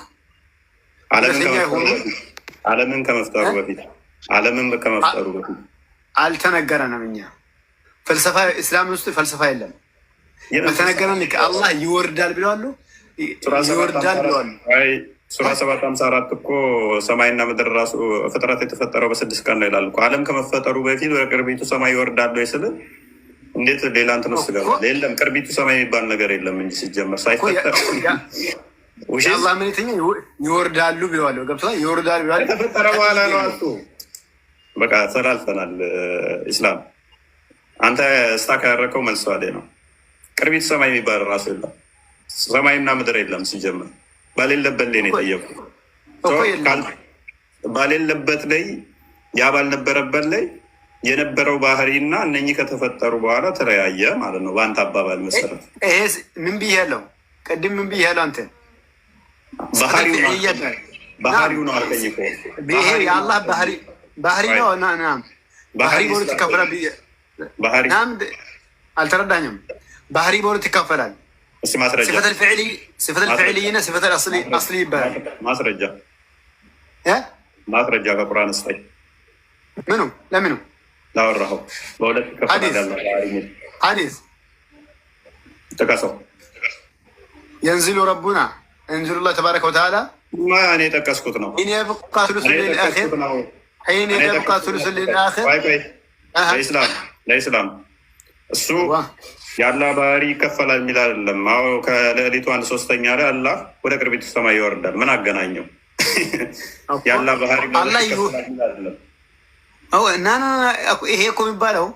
ዓለምን ከመፍጠሩ በፊት አልተነገረንም። እኛ ፍልሰፋ እስላም ውስጥ ፈልሰፋ የለም። በተነገረን አላህ ይወርዳል ብለዋሉ። ይወርዳል ብለዋሉ። ሱራ 754 እኮ ሰማይና ምድር ራሱ ፍጥረት የተፈጠረው በ6 ቀን ነው ይላል እኮ። ዓለም ከመፈጠሩ በፊት ወደ ቅርቢቱ ሰማይ ይወርዳሉ ስል እንዴት ሌላ እንትን ውስጥ ገባል? የለም ቅርቢቱ ሰማይ የሚባል ነገር የለም እንጂ ሲጀመር ሳይፈጠር አላህ ምን ይተኛ ይወርዳሉ ብለዋል። ገብቶሃል? ይወርዳሉ ብለዋል። ከተፈጠረ በኋላ ነው አልኩ። በቃ ተላልፈናል። ኢስላም አንተ ስታክ ያደረከው መልሰዋሌ ነው። ቅርቢቱ ሰማይ የሚባል ራሱ የለም። ሰማይና ምድር የለም ሲጀመር። ባሌለበት ላይ ነው የጠየቁ። ባሌለበት ላይ ያ ባልነበረበት ላይ የነበረው ባህሪ እና እነኚህ ከተፈጠሩ በኋላ ተለያየ ማለት ነው። በአንተ አባባል መሰረት ይሄ ምን ብዬ ያለው ቅድም ምን ብዬ ያለው አንተ ባህሪው ነው አልከኝ እኮ። ይሄ የአላህ ባህሪ ነው። ባህሪ በሁለት ይከፈላል። ባህሪ አልተረዳኝም። ባህሪ በሁለት ይከፈላል። ሲፈተል ፊዕልይና ሲፈተል አስሊ ይባላል። ማስረጃ ከቁርአን ስጠኝ። ምኑ ለምኑ ላወራኸው በሁለት ይከፈላል። ሐዲስ ጥቀሰው። የንዝሉ ረቡና እንዝሉላህ ተባረከ ወተዓላ እኔ የጠቀስኩት ነው። ሒነ የብቃ ሱሉሱ ሊል አኺር ለኢስላም እሱ የአላህ ባህሪ ይከፈላል የሚል አይደለም። አዎ ከሌሊቱ 1/3 ላይ አላህ ወደ ቅርቢቱ ሰማይ ይወርዳል። ምን አገናኘው? የአላህ ባህሪ ይሄ እኮ የሚባለው